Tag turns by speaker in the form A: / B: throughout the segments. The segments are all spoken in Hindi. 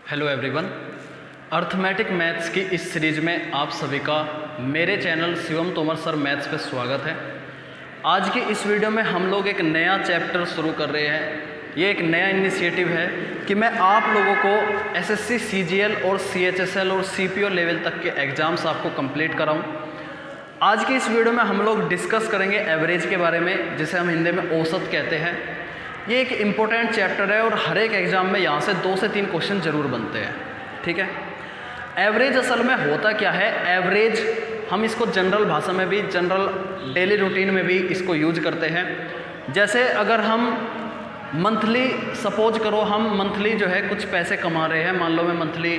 A: हेलो एवरीवन, अर्थमेटिक मैथ्स की इस सीरीज में आप सभी का मेरे channel Shivam Tomar sir maths पे स्वागत है। आज की इस वीडियो में हम लोग एक नया चैप्टर शुरू कर रहे हैं। ये एक नया इनिशिएटिव है कि मैं आप लोगों को एसएससी सीजीएल और सीएचएसएल और सीपीओ लेवल तक के एग्ज़ाम्स आपको कंप्लीट कराऊं। आज की इस वीडियो में हम लोग डिस्कस करेंगे एवरेज के बारे में, जिसे हम हिंदी में औसत कहते हैं। ये एक इम्पोर्टेंट चैप्टर है और हर एक एग्ज़ाम में यहाँ से 2 से 3 क्वेश्चन ज़रूर बनते हैं। ठीक है, एवरेज असल में होता क्या है? एवरेज हम इसको जनरल भाषा में भी, जनरल डेली रूटीन में भी इसको यूज करते हैं। जैसे अगर हम मंथली, सपोज करो हम मंथली जो है कुछ पैसे कमा रहे हैं, मान लो मैं मंथली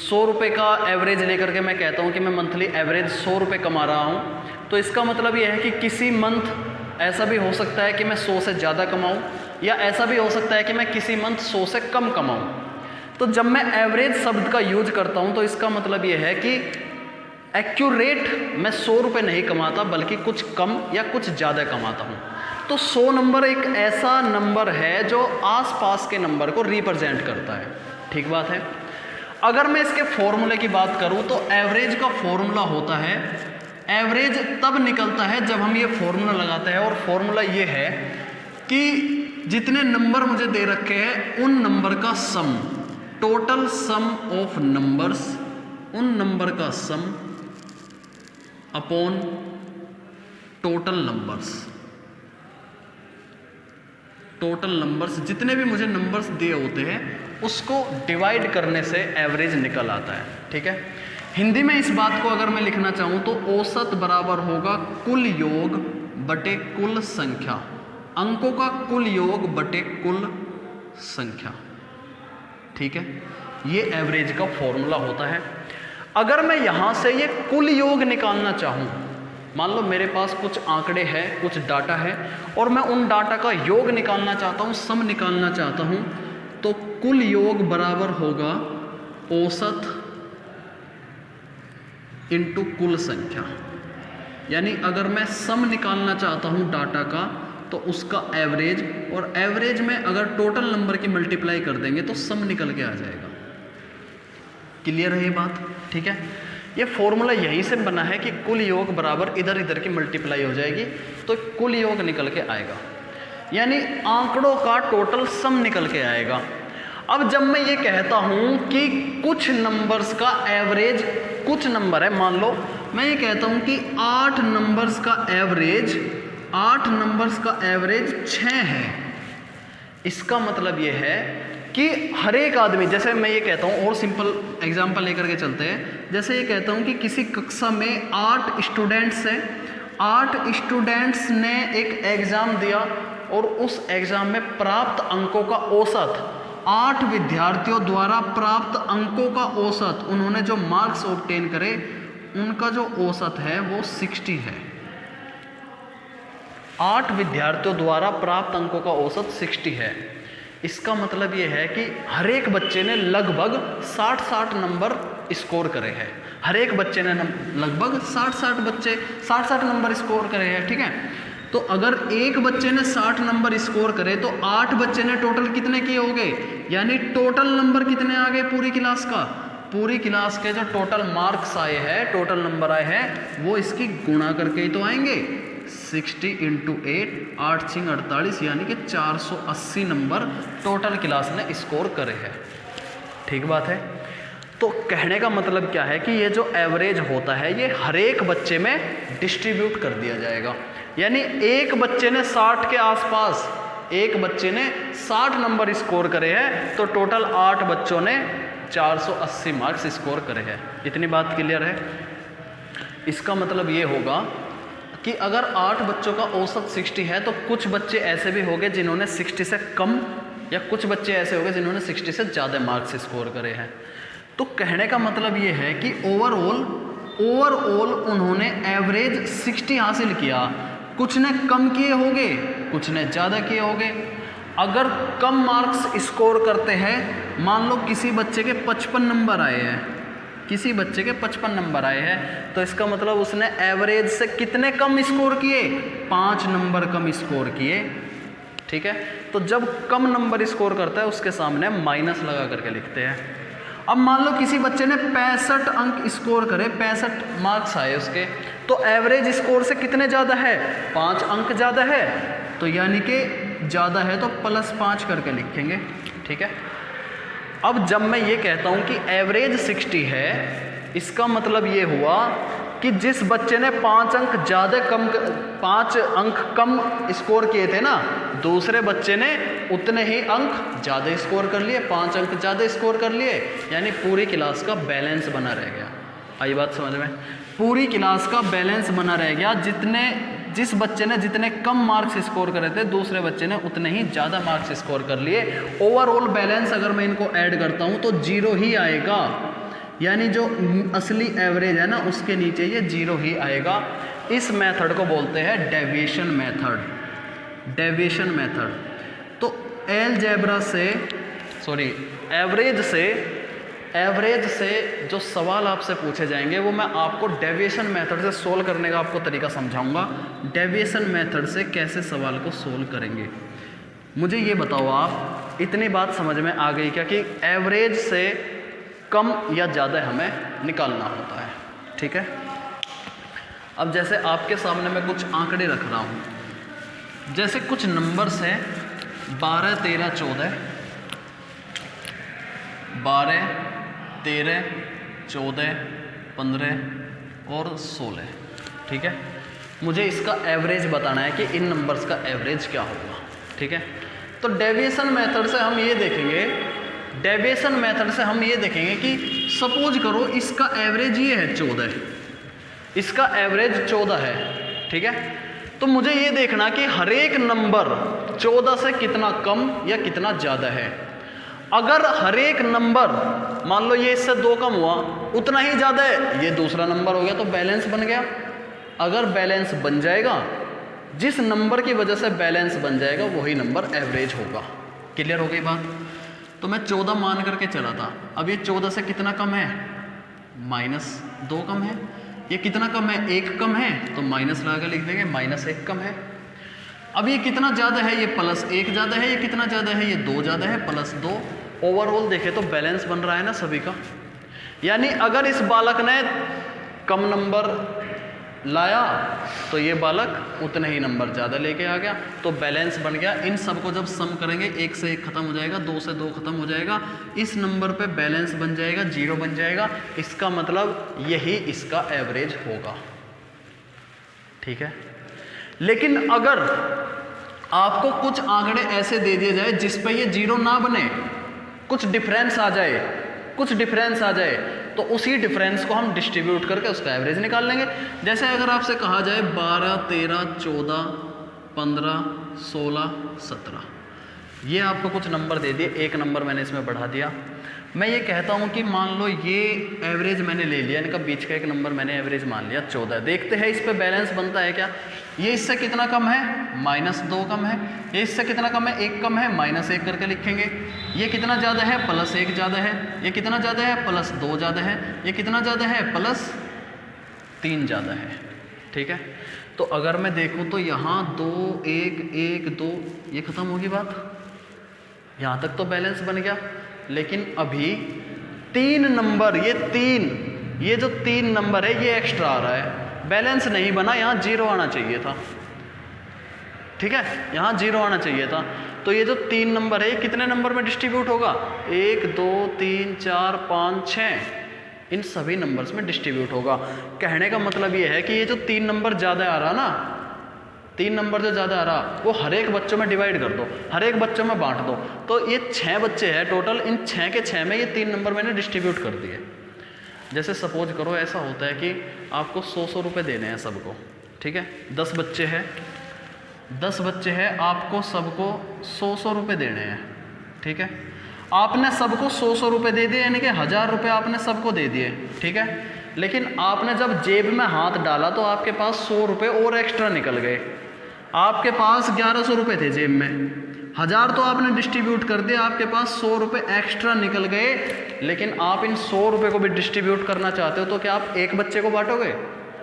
A: 100 रुपये का एवरेज लेकर के मैं कहता हूँ कि मैं मंथली एवरेज 100 रुपये कमा रहा हूँ, तो इसका मतलब ये है कि किसी मंथ ऐसा भी हो सकता है कि मैं 100 से ज़्यादा कमाऊँ, या ऐसा भी हो सकता है कि मैं किसी मंथ 100 से कम कमाऊँ। तो जब मैं एवरेज शब्द का यूज करता हूँ तो इसका मतलब ये है कि एक्यूरेट मैं 100 रुपये नहीं कमाता, बल्कि कुछ कम या कुछ ज़्यादा कमाता हूँ। तो 100 नंबर एक ऐसा नंबर है जो आसपास के नंबर को रिप्रेजेंट करता है। ठीक बात है। अगर मैं इसके फॉर्मूले की बात करूँ तो एवरेज का फॉर्मूला होता है, एवरेज तब निकलता है जब हम ये फॉर्मूला लगाते हैं, और फॉर्मूला ये है कि जितने नंबर मुझे दे रखे हैं उन नंबर का सम, टोटल सम ऑफ नंबर्स, उन नंबर का सम upon total numbers. Total numbers, जितने भी मुझे नंबर्स दिए होते हैं उसको डिवाइड करने से एवरेज निकल आता है। ठीक है, हिंदी में इस बात को अगर मैं लिखना चाहूँ तो औसत बराबर होगा कुल योग बटे कुल संख्या, अंकों का कुल योग बटे कुल संख्या। ठीक है, ये एवरेज का फॉर्मूला होता है। अगर मैं यहाँ से ये कुल योग निकालना चाहूँ, मान लो मेरे पास कुछ आंकड़े हैं, कुछ डाटा है, और मैं उन डाटा का योग निकालना चाहता हूँ, सम निकालना चाहता हूँ, तो कुल योग बराबर होगा औसत इंटू कुल संख्या। यानी अगर मैं सम निकालना चाहता हूँ डाटा का तो उसका एवरेज, और एवरेज में अगर टोटल नंबर की मल्टीप्लाई कर देंगे तो सम निकल के आ जाएगा। क्लियर है ये बात? ठीक है, ये फॉर्मूला यहीं से बना है कि कुल योग बराबर इधर इधर की मल्टीप्लाई हो जाएगी तो कुल योग निकल के आएगा, यानी आंकड़ों का टोटल सम निकल के आएगा। अब जब मैं ये कहता हूँ कि कुछ नंबर्स का एवरेज, कुछ नंबर है, मान लो मैं ये कहता हूँ कि 8 नंबर्स का एवरेज, 8 नंबर्स का एवरेज 6 है। इसका मतलब ये है कि हर एक आदमी, जैसे मैं ये कहता हूँ, और सिंपल एग्जांपल लेकर के चलते हैं, जैसे ये कहता हूँ कि किसी कक्षा में 8 स्टूडेंट्स हैं, 8 स्टूडेंट्स ने एक एग्ज़ाम दिया और उस एग्ज़ाम में प्राप्त अंकों का औसत, 8 विद्यार्थियों द्वारा प्राप्त अंकों का औसत, उन्होंने जो मार्क्स ऑब्टेन करे उनका जो औसत है वो 60 है। 8 विद्यार्थियों द्वारा प्राप्त अंकों का औसत 60 है। इसका मतलब ये है कि हर एक बच्चे ने लगभग 60 नंबर स्कोर करे हैं। हर एक बच्चे ने लगभग 60 नंबर स्कोर करे हैं। ठीक है, तो अगर एक बच्चे ने 60 नंबर स्कोर करे तो 8 बच्चे ने टोटल कितने किए होंगे, यानी टोटल नंबर कितने आ गए पूरी क्लास का? पूरी क्लास के जो टोटल मार्क्स आए हैं, टोटल नंबर आए हैं, वो इसकी गुणा करके ही तो आएंगे। 60 इंटू 8, 8 6 48, यानी कि 480 नंबर टोटल क्लास ने स्कोर करे हैं। ठीक बात है। तो कहने का मतलब क्या है कि ये जो एवरेज होता है ये हर एक बच्चे में डिस्ट्रीब्यूट कर दिया जाएगा। यानी एक बच्चे ने 60 के आसपास, एक बच्चे ने 60 नंबर स्कोर करे हैं, तो टोटल 8 बच्चों ने 480 मार्क्स स्कोर करे हैं। इतनी बात क्लियर है? इसका मतलब ये होगा कि अगर 8 बच्चों का औसत 60 है तो कुछ बच्चे ऐसे भी होंगे जिन्होंने 60 से कम, या कुछ बच्चे ऐसे होंगे जिन्होंने 60 से ज़्यादा मार्क्स स्कोर करे हैं। तो कहने का मतलब ये है कि ओवरऑल उन्होंने एवरेज 60 हासिल किया। कुछ ने कम किए होंगे, कुछ ने ज़्यादा किए होंगे। अगर कम मार्क्स स्कोर करते हैं, मान लो किसी बच्चे के 55 नंबर आए हैं, किसी बच्चे के 55 नंबर आए हैं, तो इसका मतलब उसने एवरेज से कितने कम स्कोर किए? 5 नंबर कम स्कोर किए। ठीक है, तो जब कम नंबर स्कोर करता है उसके सामने माइनस लगा करके लिखते हैं। अब मान लो किसी बच्चे ने 65 अंक स्कोर करे, 65 मार्क्स आए उसके, तो एवरेज स्कोर से कितने ज़्यादा है, 5 अंक ज़्यादा है, तो यानी कि ज़्यादा है तो +5 करके लिखेंगे। ठीक है। अब जब मैं ये कहता हूँ कि एवरेज 60 है, इसका मतलब ये हुआ कि जिस बच्चे ने 5 अंक कम स्कोर किए थे ना, दूसरे बच्चे ने उतने ही अंक ज़्यादा स्कोर कर लिए, 5 अंक ज़्यादा स्कोर कर लिए, यानी पूरी क्लास का बैलेंस बना रह गया। आई बात समझ में? पूरी क्लास का बैलेंस बना रह गया। जिस बच्चे ने जितने कम मार्क्स स्कोर करे थे, दूसरे बच्चे ने उतने ही ज़्यादा मार्क्स स्कोर कर लिए। ओवरऑल बैलेंस अगर मैं इनको ऐड करता हूँ तो 0 ही आएगा, यानी जो असली एवरेज है ना उसके नीचे ये 0 ही आएगा। इस मेथड को बोलते हैं डेविएशन मेथड। डेविएशन मेथड तो अलजेब्रा से एवरेज से जो सवाल आपसे पूछे जाएंगे वो मैं आपको डेविएशन मेथड से सोल्व करने का आपको तरीका समझाऊंगा। डेविएशन मेथड से कैसे सवाल को सोल्व करेंगे। मुझे ये बताओ, आप इतनी बात समझ में आ गई क्या कि एवरेज से कम या ज़्यादा हमें निकालना होता है। ठीक है। अब जैसे आपके सामने मैं कुछ आंकड़े रख रहा हूँ, जैसे कुछ नंबर्स हैं 12, 13, 14, 12, 13, 14, 15 और 16। ठीक है। मुझे इसका एवरेज बताना है कि इन नंबर्स का एवरेज क्या होगा। ठीक है। तो डेविएशन मेथड से हम ये देखेंगे, कि सपोज करो इसका एवरेज ये है 14, इसका एवरेज 14 है। ठीक है। तो मुझे ये देखना कि हर एक नंबर 14 से कितना कम या कितना ज़्यादा है। अगर हर एक नंबर, मान लो ये इससे 2 कम हुआ, उतना ही ज़्यादा है, ये दूसरा नंबर हो गया, तो बैलेंस बन गया। अगर बैलेंस बन जाएगा, जिस नंबर की वजह से बैलेंस बन जाएगा वही नंबर एवरेज होगा। क्लियर हो गई बात? तो मैं 14 मान करके चला था, अब ये 14 से कितना कम है, -2 कम है। ये कितना कम है, 1 कम है, तो माइनस लगा कर लिख देंगे, -1 कम है। अब ये कितना ज़्यादा है, ये +1 ज़्यादा है, ये कितना ज़्यादा है, ये 2 ज़्यादा है, +2। ओवरऑल देखें तो बैलेंस बन रहा है ना सभी का। यानी अगर इस बालक ने कम नंबर लाया तो ये बालक उतने ही नंबर ज़्यादा लेके आ गया, तो बैलेंस बन गया। इन सब को जब सम करेंगे 1 से 1 खत्म हो जाएगा, 2 से 2 खत्म हो जाएगा, इस नंबर पे बैलेंस बन जाएगा, 0 बन जाएगा। इसका मतलब यही इसका एवरेज होगा। ठीक है। लेकिन अगर आपको कुछ आंकड़े ऐसे दे दिए जाए जिस पे ये 0 ना बने, कुछ डिफरेंस आ जाए, तो उसी डिफरेंस को हम डिस्ट्रीब्यूट करके उसका एवरेज निकाल लेंगे। जैसे अगर आपसे कहा जाए 12, 13, 14, 15, 16, 17, ये आपको कुछ नंबर दे दिए, एक नंबर मैंने इसमें बढ़ा दिया। मैं ये कहता हूँ कि मान लो ये एवरेज मैंने ले लिया, इनका बीच का एक नंबर मैंने एवरेज मान लिया 14। देखते हैं इस पे बैलेंस बनता है क्या। ये इससे कितना कम है, -2 कम है। ये इससे कितना कम है, 1 कम है, -1 करके लिखेंगे। ये कितना ज़्यादा है, +1 ज़्यादा है। ये कितना ज़्यादा है, +2 ज़्यादा है। ये कितना ज़्यादा है, +3 ज़्यादा है। ठीक है। तो अगर मैं देखूँ तो यहाँ 2, 1, 1, 2, ये ख़त्म होगी बात, यहाँ तक तो बैलेंस बन गया। लेकिन अभी 3 नंबर, ये जो 3 नंबर है ये एक्स्ट्रा आ रहा है, बैलेंस नहीं बना, यहाँ 0 आना चाहिए था। ठीक है, यहाँ 0 आना चाहिए था। तो ये जो 3 नंबर है ये कितने नंबर में डिस्ट्रीब्यूट होगा, 1, 2, 3, 4, 5, 6, इन सभी नंबर्स में डिस्ट्रीब्यूट होगा। कहने का मतलब ये है कि ये जो 3 नंबर ज़्यादा आ रहा ना, 3 नंबर जो ज़्यादा आ रहा वो हर एक बच्चों में डिवाइड कर दो, हर एक बच्चों में बांट दो, तो ये 6 बच्चे हैं टोटल, इन 6 के 6 में ये 3 नंबर मैंने डिस्ट्रीब्यूट कर दिए। जैसे सपोज करो ऐसा होता है कि आपको 100 रुपये देने हैं सबको। ठीक है, 10 बच्चे हैं, आपको सबको 100 रुपये देने हैं। ठीक है, आपने सबको 100 रुपये दे दिए, यानी कि 1000 रुपये आपने सबको दे दिए। ठीक है, लेकिन आपने जब जेब में हाथ डाला तो आपके पास 100 रुपये और एक्स्ट्रा निकल गए। आपके पास 1100 रुपये थे जेब में, 1000 तो आपने डिस्ट्रीब्यूट कर दिया, आपके पास 100 रुपये एक्स्ट्रा निकल गए। लेकिन आप इन 100 रुपये को भी डिस्ट्रीब्यूट करना चाहते हो, तो क्या आप एक बच्चे को बांटोगे?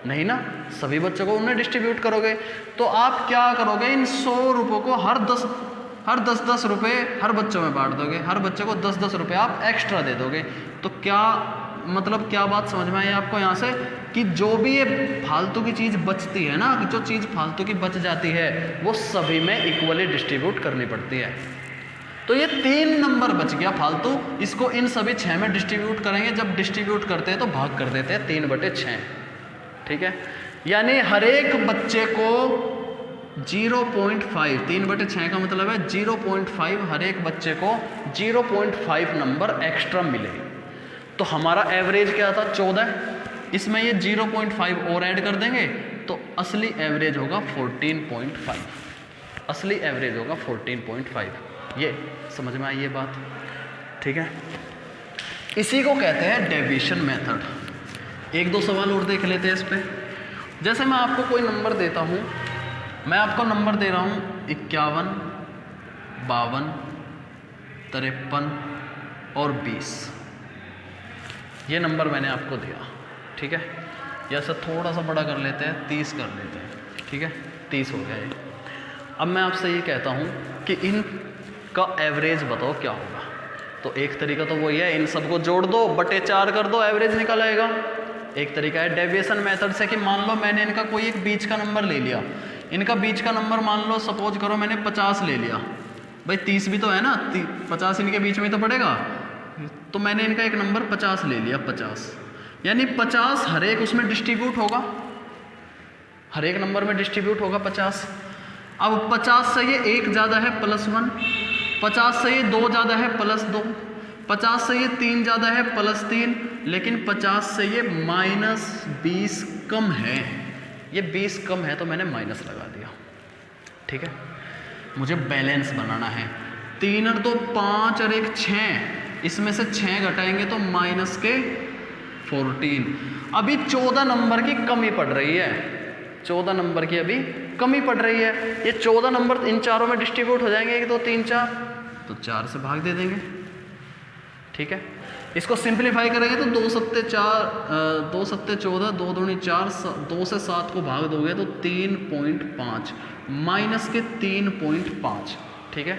A: नहीं ना, सभी बच्चों को उन्हें डिस्ट्रीब्यूट करोगे। तो आप क्या करोगे, इन 100 रुपये को हर हर 10-10 रुपये हर बच्चों में बांट दोगे, हर बच्चे को 10-10 रुपये आप एक्स्ट्रा दे दोगे। तो क्या मतलब क्या बात समझ में आई आपको यहाँ से कि जो भी ये फालतू की चीज़ बचती है ना, जो चीज़ फालतू की बच जाती है वो सभी में इक्वली डिस्ट्रीब्यूट करनी पड़ती है। तो ये 3 नंबर बच गया फालतू, इसको इन सभी 6 में डिस्ट्रीब्यूट करेंगे। जब डिस्ट्रीब्यूट करते हैं तो भाग कर देते हैं 3/6, ठीक है। यानी हर एक बच्चे को 0.5, 3/6 का मतलब है 0.5, हर एक बच्चे को 0.5 नंबर एक्स्ट्रा मिले। तो हमारा एवरेज क्या था 14, इसमें ये 0.5 और ऐड कर देंगे तो असली एवरेज होगा 14.5, असली एवरेज होगा 14.5। ये समझ में आई ये बात, ठीक है। इसी को कहते हैं डेविएशन मेथड। 1-2 सवाल और देख लेते हैं इस पे। जैसे मैं आपको कोई नंबर देता हूँ, मैं आपको नंबर दे रहा हूँ 51, 52, 53 और 20। ये नंबर मैंने आपको दिया, ठीक है। या ऐसा थोड़ा सा बड़ा कर लेते हैं, 30 कर लेते हैं, ठीक है। 30 हो गया ये। अब मैं आपसे ये कहता हूँ कि इनका एवरेज बताओ क्या होगा। तो एक तरीका तो वही है, इन सबको जोड़ दो, बटे 4 कर दो, एवरेज निकल आएगा। एक तरीका है डेविएशन मेथड से कि मान लो मैंने इनका कोई एक बीच का नंबर ले लिया, इनका बीच का नंबर मान लो सपोज करो मैंने 50 ले लिया। भाई 30 भी तो है ना, 50 इनके बीच में ही तो पड़ेगा। तो मैंने इनका एक नंबर 50 ले लिया, 50 यानी 50 हर एक उसमें डिस्ट्रीब्यूट होगा, हर एक नंबर में डिस्ट्रीब्यूट होगा 50। अब 50 से ये 1 ज़्यादा है +1, 50 से ये 2 ज़्यादा है +2, 50 से ये 3 ज़्यादा है +3, लेकिन 50 से ये -20 कम है। ये 20 कम है तो मैंने माइनस लगा दिया, ठीक है। मुझे बैलेंस बनाना है। 3 और 2 5 और 1 6, इसमें से 6 घटाएंगे तो माइनस के 14। अभी 14 नंबर की कमी पड़ रही है, 14 नंबर की अभी कमी पड़ रही है। ये 14 नंबर इन चारों में डिस्ट्रीब्यूट हो जाएंगे, 1 2 3 4, तो 4 से भाग दे देंगे, ठीक है। इसको सिंप्लीफाई करेंगे तो 2 सत्ते 4, 2 सत्ते 14, 2 दूनी 4, 2 से 7 को भाग दोगे तो 3.5, माइनस के 3.5, ठीक है।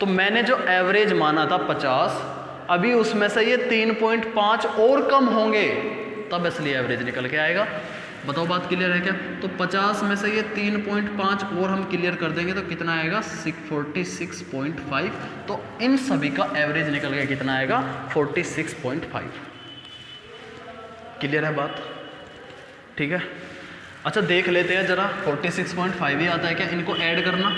A: तो मैंने जो एवरेज माना था 50, अभी उसमें से ये 3.5 और कम होंगे तब असली एवरेज निकल के आएगा। बताओ बात क्लियर है क्या? तो 50 में से ये 3.5 और हम क्लियर कर देंगे तो कितना आएगा 46.5। तो इन सभी का एवरेज निकल के कितना आएगा 46.5। क्लियर है बात? ठीक है। अच्छा देख लेते हैं जरा 46.5 ही आता है क्या? इनको ऐड करना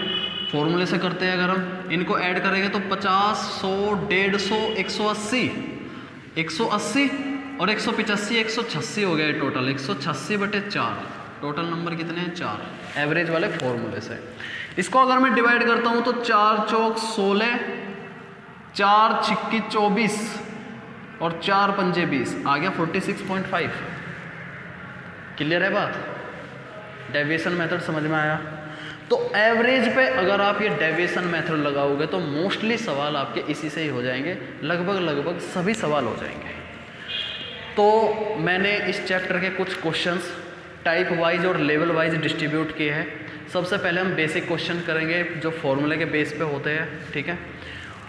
A: फॉर्मूले से करते हैं। अगर हम इनको ऐड करेंगे तो 50, 100, 150, 180, 180 और 185, 186 हो गया टोटल। 186/4 टोटल नंबर कितने हैं 4, एवरेज वाले फॉर्मूले से। इसको अगर मैं डिवाइड करता हूँ तो 4 चौक 16, 4 छिक्की 24 और 4 पंजे 20, आ गया 46.5। क्लियर है बात? डेविएशन मेथड समझ में आया? तो एवरेज पे अगर आप ये डेविएशन मेथड लगाओगे तो मोस्टली सवाल आपके इसी से ही हो जाएंगे, लगभग सभी सवाल हो जाएंगे। तो मैंने इस चैप्टर के कुछ क्वेश्चंस टाइप वाइज और लेवल वाइज डिस्ट्रीब्यूट किए हैं। सबसे पहले हम बेसिक क्वेश्चन करेंगे जो फॉर्मूले के बेस पे होते हैं, ठीक है।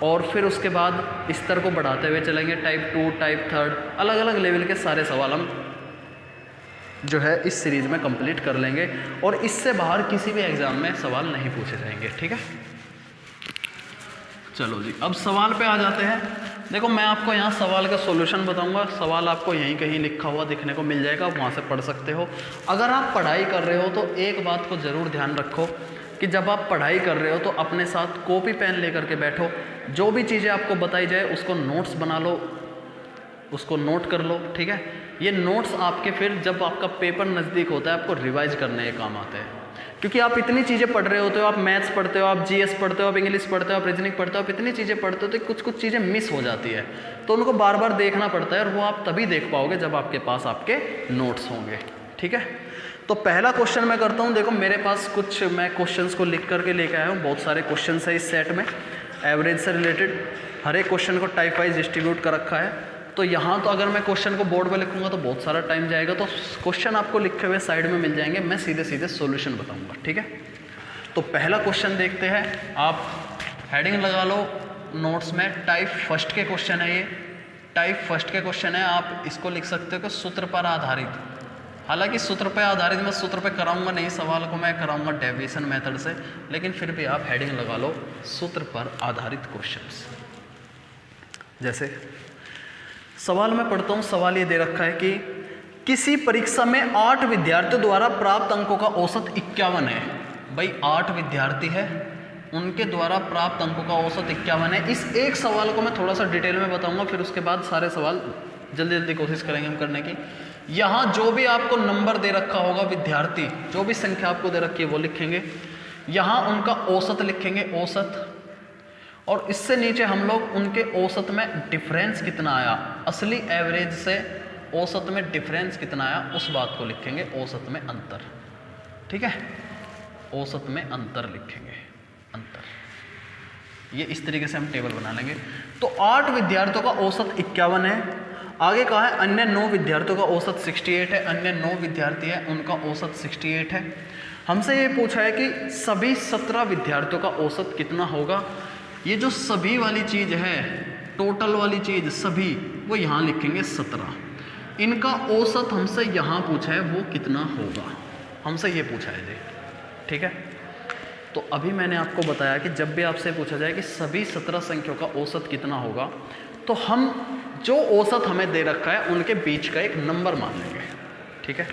A: और फिर उसके बाद स्तर को बढ़ाते हुए चलेंगे, टाइप 2, टाइप 3, अलग अलग लेवल के सारे सवाल हम जो है इस सीरीज़ में कंप्लीट कर लेंगे और इससे बाहर किसी भी एग्ज़ाम में सवाल नहीं पूछे जाएंगे, ठीक है। चलो जी, अब सवाल पे आ जाते हैं। देखो मैं आपको यहाँ सवाल का सॉल्यूशन बताऊंगा। सवाल आपको यहीं कहीं लिखा हुआ दिखने को मिल जाएगा, आप वहाँ से पढ़ सकते हो। अगर आप पढ़ाई कर रहे हो तो एक बात को ज़रूर ध्यान रखो कि जब आप पढ़ाई कर रहे हो तो अपने साथ कॉपी पेन लेकर के बैठो। जो भी चीज़ें आपको बताई जाए उसको नोट्स बना लो, उसको नोट कर लो, ठीक है। ये नोट्स आपके फिर जब आपका पेपर नज़दीक होता है आपको रिवाइज करने के काम आते हैं, क्योंकि आप इतनी चीज़ें पढ़ रहे होते हो। आप मैथ्स पढ़ते हो, आप जीएस पढ़ते हो, आप इंग्लिश पढ़ते हो, आप रीजनिंग पढ़ते हो, आप इतनी चीज़ें पढ़ते हो तो कुछ चीज़ें मिस हो जाती है, तो उनको बार बार देखना पड़ता है और वो आप तभी देख पाओगे जब आपके पास आपके नोट्स होंगे, ठीक है। तो पहला क्वेश्चन मैं करता हूँ। देखो मेरे पास कुछ मैं क्वेश्चंस को लिख करके लेके आया हूँ, बहुत सारे क्वेश्चन है इस सेट में एवरेज से रिलेटेड। हर एक क्वेश्चन को टाइप वाइज डिस्ट्रीब्यूट कर रखा है। तो यहाँ तो अगर मैं क्वेश्चन को बोर्ड पे लिखूंगा तो बहुत सारा टाइम जाएगा, तो क्वेश्चन आपको लिखे हुए साइड में मिल जाएंगे, मैं सीधे सीधे सॉल्यूशन बताऊंगा, ठीक है। तो पहला क्वेश्चन देखते हैं। आप हेडिंग लगा लो नोट्स में, टाइप फर्स्ट के क्वेश्चन है ये, टाइप फर्स्ट के क्वेश्चन है। आप इसको लिख सकते हो कि सूत्र पर आधारित। हालांकि सूत्र पर आधारित मैं सूत्र पे कराऊंगा नहीं, सवाल को मैं कराऊंगा डेविएशन मेथड से, लेकिन फिर भी आप हेडिंग लगा लो सूत्र पर आधारित क्वेश्चंस। जैसे सवाल में पढ़ता हूँ, सवाल ये दे रखा है कि किसी परीक्षा में 8 विद्यार्थियों द्वारा प्राप्त अंकों का औसत 51 है। भाई 8 विद्यार्थी है, उनके द्वारा प्राप्त अंकों का औसत 51 है। इस एक सवाल को मैं थोड़ा सा डिटेल में बताऊंगा, फिर उसके बाद सारे सवाल जल्दी जल्दी कोशिश करेंगे हम करने की। यहाँ जो भी आपको नंबर दे रखा होगा विद्यार्थी, जो भी संख्या आपको दे रखी है वो लिखेंगे, यहाँ उनका औसत लिखेंगे, औसत, और इससे नीचे हम लोग उनके औसत में डिफरेंस कितना आया, असली एवरेज से औसत में डिफरेंस कितना आया उस बात को लिखेंगे, औसत में अंतर। ठीक है, औसत में अंतर लिखेंगे, अंतर। ये इस तरीके से हम टेबल बना लेंगे। तो 8 विद्यार्थियों का औसत 51 है। आगे कहा है अन्य 9 विद्यार्थियों का औसत 68 है। अन्य 9 विद्यार्थी है, उनका औसत 68 है। हमसे ये पूछा है कि सभी 17 विद्यार्थियों का औसत कितना होगा। ये जो सभी वाली चीज़ है, टोटल वाली चीज़ सभी, वो यहाँ लिखेंगे 17। इनका औसत हमसे यहाँ पूछा है वो कितना होगा, हमसे ये पूछा है जी। ठीक है, तो अभी मैंने आपको बताया कि जब भी आपसे पूछा जाए कि सभी 17 संख्याओं का औसत कितना होगा, तो हम जो औसत हमें दे रखा है उनके बीच का एक नंबर मान लेंगे। ठीक है,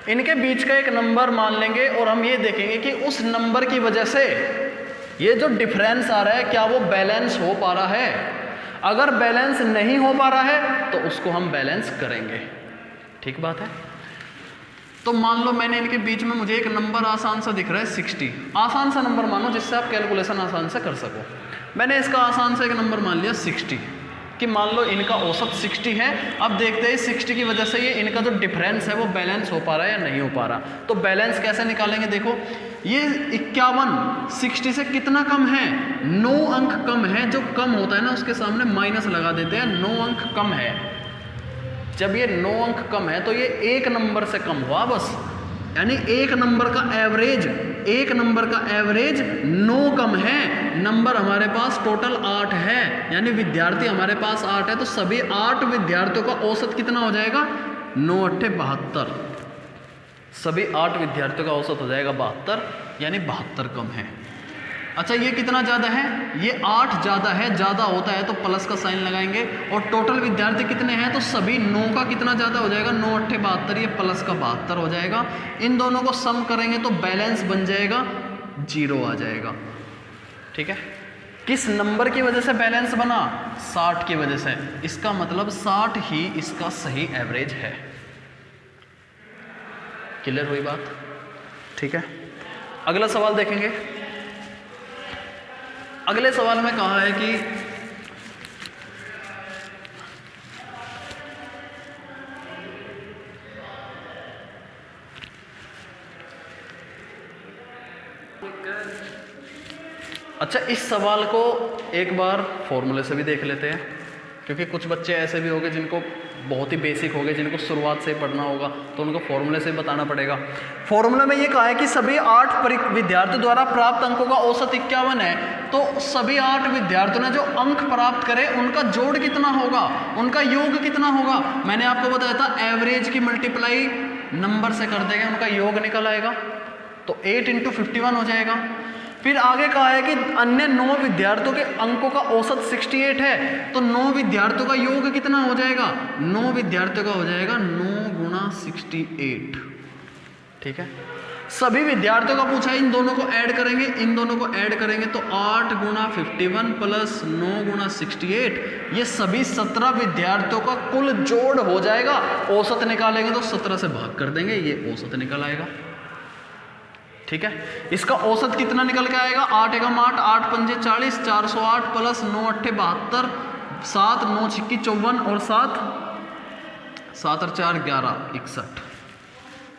A: इनके बीच का एक नंबर मान लेंगे और हम ये देखेंगे कि उस नंबर की वजह से ये जो डिफरेंस आ रहा है क्या वो बैलेंस हो पा रहा है। अगर बैलेंस नहीं हो पा रहा है तो उसको हम बैलेंस करेंगे। ठीक बात है। तो मान लो मैंने इनके बीच में मुझे एक नंबर आसान सा दिख रहा है 60, आसान सा नंबर मानो जिससे आप कैलकुलेशन आसान से कर सको। मैंने इसका आसान सा एक नंबर मान लिया 60, कि मान लो इनका औसत 60 है। अब देखते हैं 60 की वजह से ये इनका जो डिफरेंस है वो बैलेंस हो पा रहा है या नहीं हो पा रहा। तो बैलेंस कैसे निकालेंगे, देखो ये 51 60 से कितना कम है, 9 अंक कम है। जो कम होता है ना उसके सामने माइनस लगा देते हैं, 9 अंक कम है। जब ये 9 अंक कम है तो ये एक नंबर से कम हुआ बस, यानी एक नंबर का एवरेज, एक नंबर का एवरेज 9 कम है। नंबर हमारे पास टोटल 8 है, यानी विद्यार्थी हमारे पास 8 है, तो सभी 8 विद्यार्थियों का औसत कितना हो जाएगा, 9 × 8 = 72। सभी 8 विद्यार्थियों का औसत हो जाएगा 72, यानी 72 कम है। अच्छा ये कितना ज़्यादा है, ये 8 ज़्यादा है, ज़्यादा होता है तो प्लस का साइन लगाएंगे। और टोटल विद्यार्थी कितने हैं, तो सभी 9 का कितना ज़्यादा हो जाएगा, 9 × 8 = 72, ये प्लस का 72 हो जाएगा। इन दोनों को सम करेंगे तो बैलेंस बन जाएगा, 0 आ जाएगा। ठीक है, किस नंबर की वजह से बैलेंस बना, 60 की वजह से। इसका मतलब 60 ही इसका सही एवरेज है। क्लियर हुई बात। ठीक है, अगला सवाल देखेंगे। अगले सवाल में कहा है कि अच्छा इस सवाल को एक बार फॉर्मूले से भी देख लेते हैं, क्योंकि कुछ बच्चे ऐसे भी होंगे जिनको बहुत ही बेसिक होंगे, जिनको शुरुआत से पढ़ना होगा, तो उनको फॉर्मूले से बताना पड़ेगा। फॉर्मूला में ये कहा है कि सभी 8 विद्यार्थियों द्वारा प्राप्त अंकों का औसत 51 है। तो सभी 8 विद्यार्थियों ने जो अंक प्राप्त करे उनका जोड़ कितना होगा, उनका योग कितना होगा। मैंने आपको बताया था एवरेज की मल्टीप्लाई नंबर से कर देंगे, उनका योग निकल आएगा, तो 8 × 51 हो जाएगा। फिर आगे कहा है कि अन्य 9 विद्यार्थियों के अंकों का औसत 68 है, तो 9 विद्यार्थियों का योग कितना हो जाएगा, 9 विद्यार्थियों का हो जाएगा 9 × 68। ठीक है, सभी विद्यार्थियों का पूछा है, इन दोनों को ऐड करेंगे, इन दोनों को ऐड करेंगे तो 8 × 51 प्लस 9 × 68, ये सभी 17 विद्यार्थियों का कुल जोड़ हो जाएगा। औसत निकालेंगे तो 17 से भाग कर देंगे, ये औसत निकल आएगा। ठीक है, इसका औसत कितना निकल के आएगा, 8 × 8 8 × 5 = 40, 408 प्लस 9 × 8 = 72, 7 9 × 6 = 54 और 7 7 और 4 11 61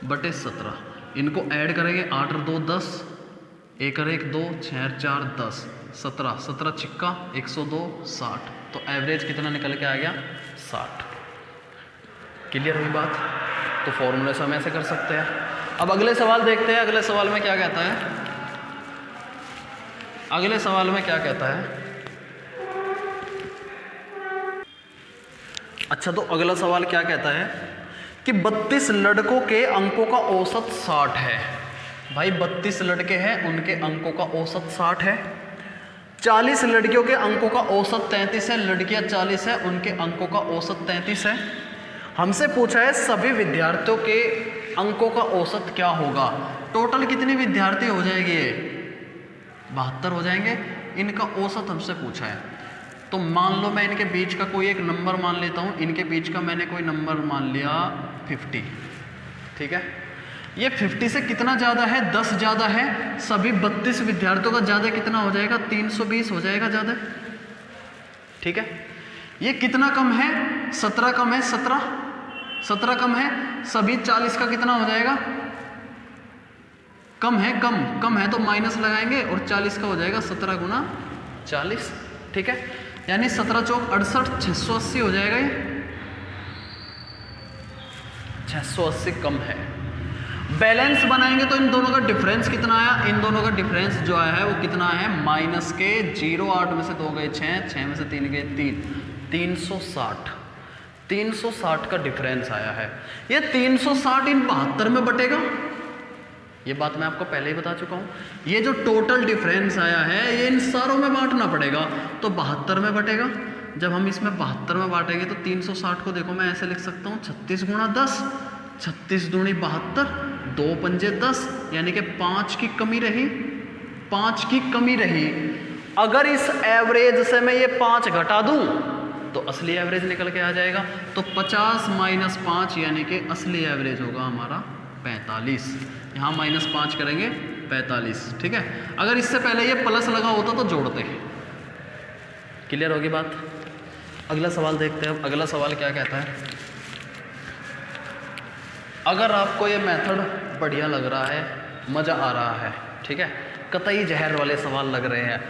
A: बटे 17। इनको ऐड करेंगे, 8 और 2 10, 1 और 1 2, 6 और 4 10, 17 17 छिक्का 102 60, तो एवरेज कितना निकल के आ गया, 60। क्लियर हुई बात। तो फॉर्मूले से हम ऐसे कर सकते हैं। अब अगले सवाल देखते हैं, अगले सवाल में क्या कहता है। अगले सवाल में क्या कहता है? अच्छा, तो अगला सवाल क्या कहता है कि 32 लड़कों के अंकों का औसत 60 है। भाई 32 लड़के हैं, उनके अंकों का औसत 60 है। 40 लड़कियों के अंकों का औसत 33 है, लड़कियां 40 है, उनके अंकों का औसत 33 है। हमसे पूछा है सभी विद्यार्थियों के अंकों का औसत क्या होगा। टोटल कितने विद्यार्थी हो जाएंगे? ये 72 हो जाएंगे। इनका औसत हमसे पूछा है, तो मान लो मैं इनके बीच का कोई एक नंबर मान लेता हूँ। इनके बीच का मैंने कोई नंबर मान लिया 50, ठीक है। ये 50 से कितना ज़्यादा है? 10 ज़्यादा है। सभी 32 विद्यार्थियों का ज़्यादा कितना हो जाएगा? 320 हो जाएगा ज़्यादा, ठीक है। ये कितना कम है? 17 कम है। 17 कम है। सभी 40 का कितना हो जाएगा? कम है, कम है तो माइनस लगाएंगे और 40 का हो जाएगा 17 गुना 40, ठीक है। यानी 17 चौक 68, 680 हो जाएगा। ये 680 कम है। बैलेंस बनाएंगे तो इन दोनों का डिफरेंस कितना आया? इन दोनों का डिफरेंस जो आया है वो कितना है? माइनस के 0, 8 में से 2 गए 6, 6 में से 3 गए 3, 360 का डिफरेंस आया है। ये 360 इन 72 में बटेगा। ये बात मैं आपको पहले ही बता चुका हूँ। ये जो टोटल डिफरेंस आया है ये इन सारों में बांटना पड़ेगा, तो 72 में बटेगा। जब हम इसमें 72 में बांटेंगे तो 360 को देखो मैं ऐसे लिख सकता हूँ 36 गुणा 10, 36 दूनी 72, 2 पंजे 10, यानी कि 5 की कमी रही, 5 की कमी रही। अगर इस एवरेज से मैं ये 5 घटा दूं तो असली एवरेज निकल के आ जाएगा। तो 50 माइनस 5 यानी कि असली एवरेज होगा हमारा 45। यहाँ माइनस 5 करेंगे 45, ठीक है। अगर इससे पहले ये प्लस लगा होता तो जोड़ते। क्लियर होगी बात? अगला सवाल देखते हैं। अब अगला सवाल क्या कहता है? अगर आपको ये मेथड बढ़िया लग रहा है, मज़ा आ रहा है, ठीक है, कतई जहर वाले सवाल लग रहे हैं,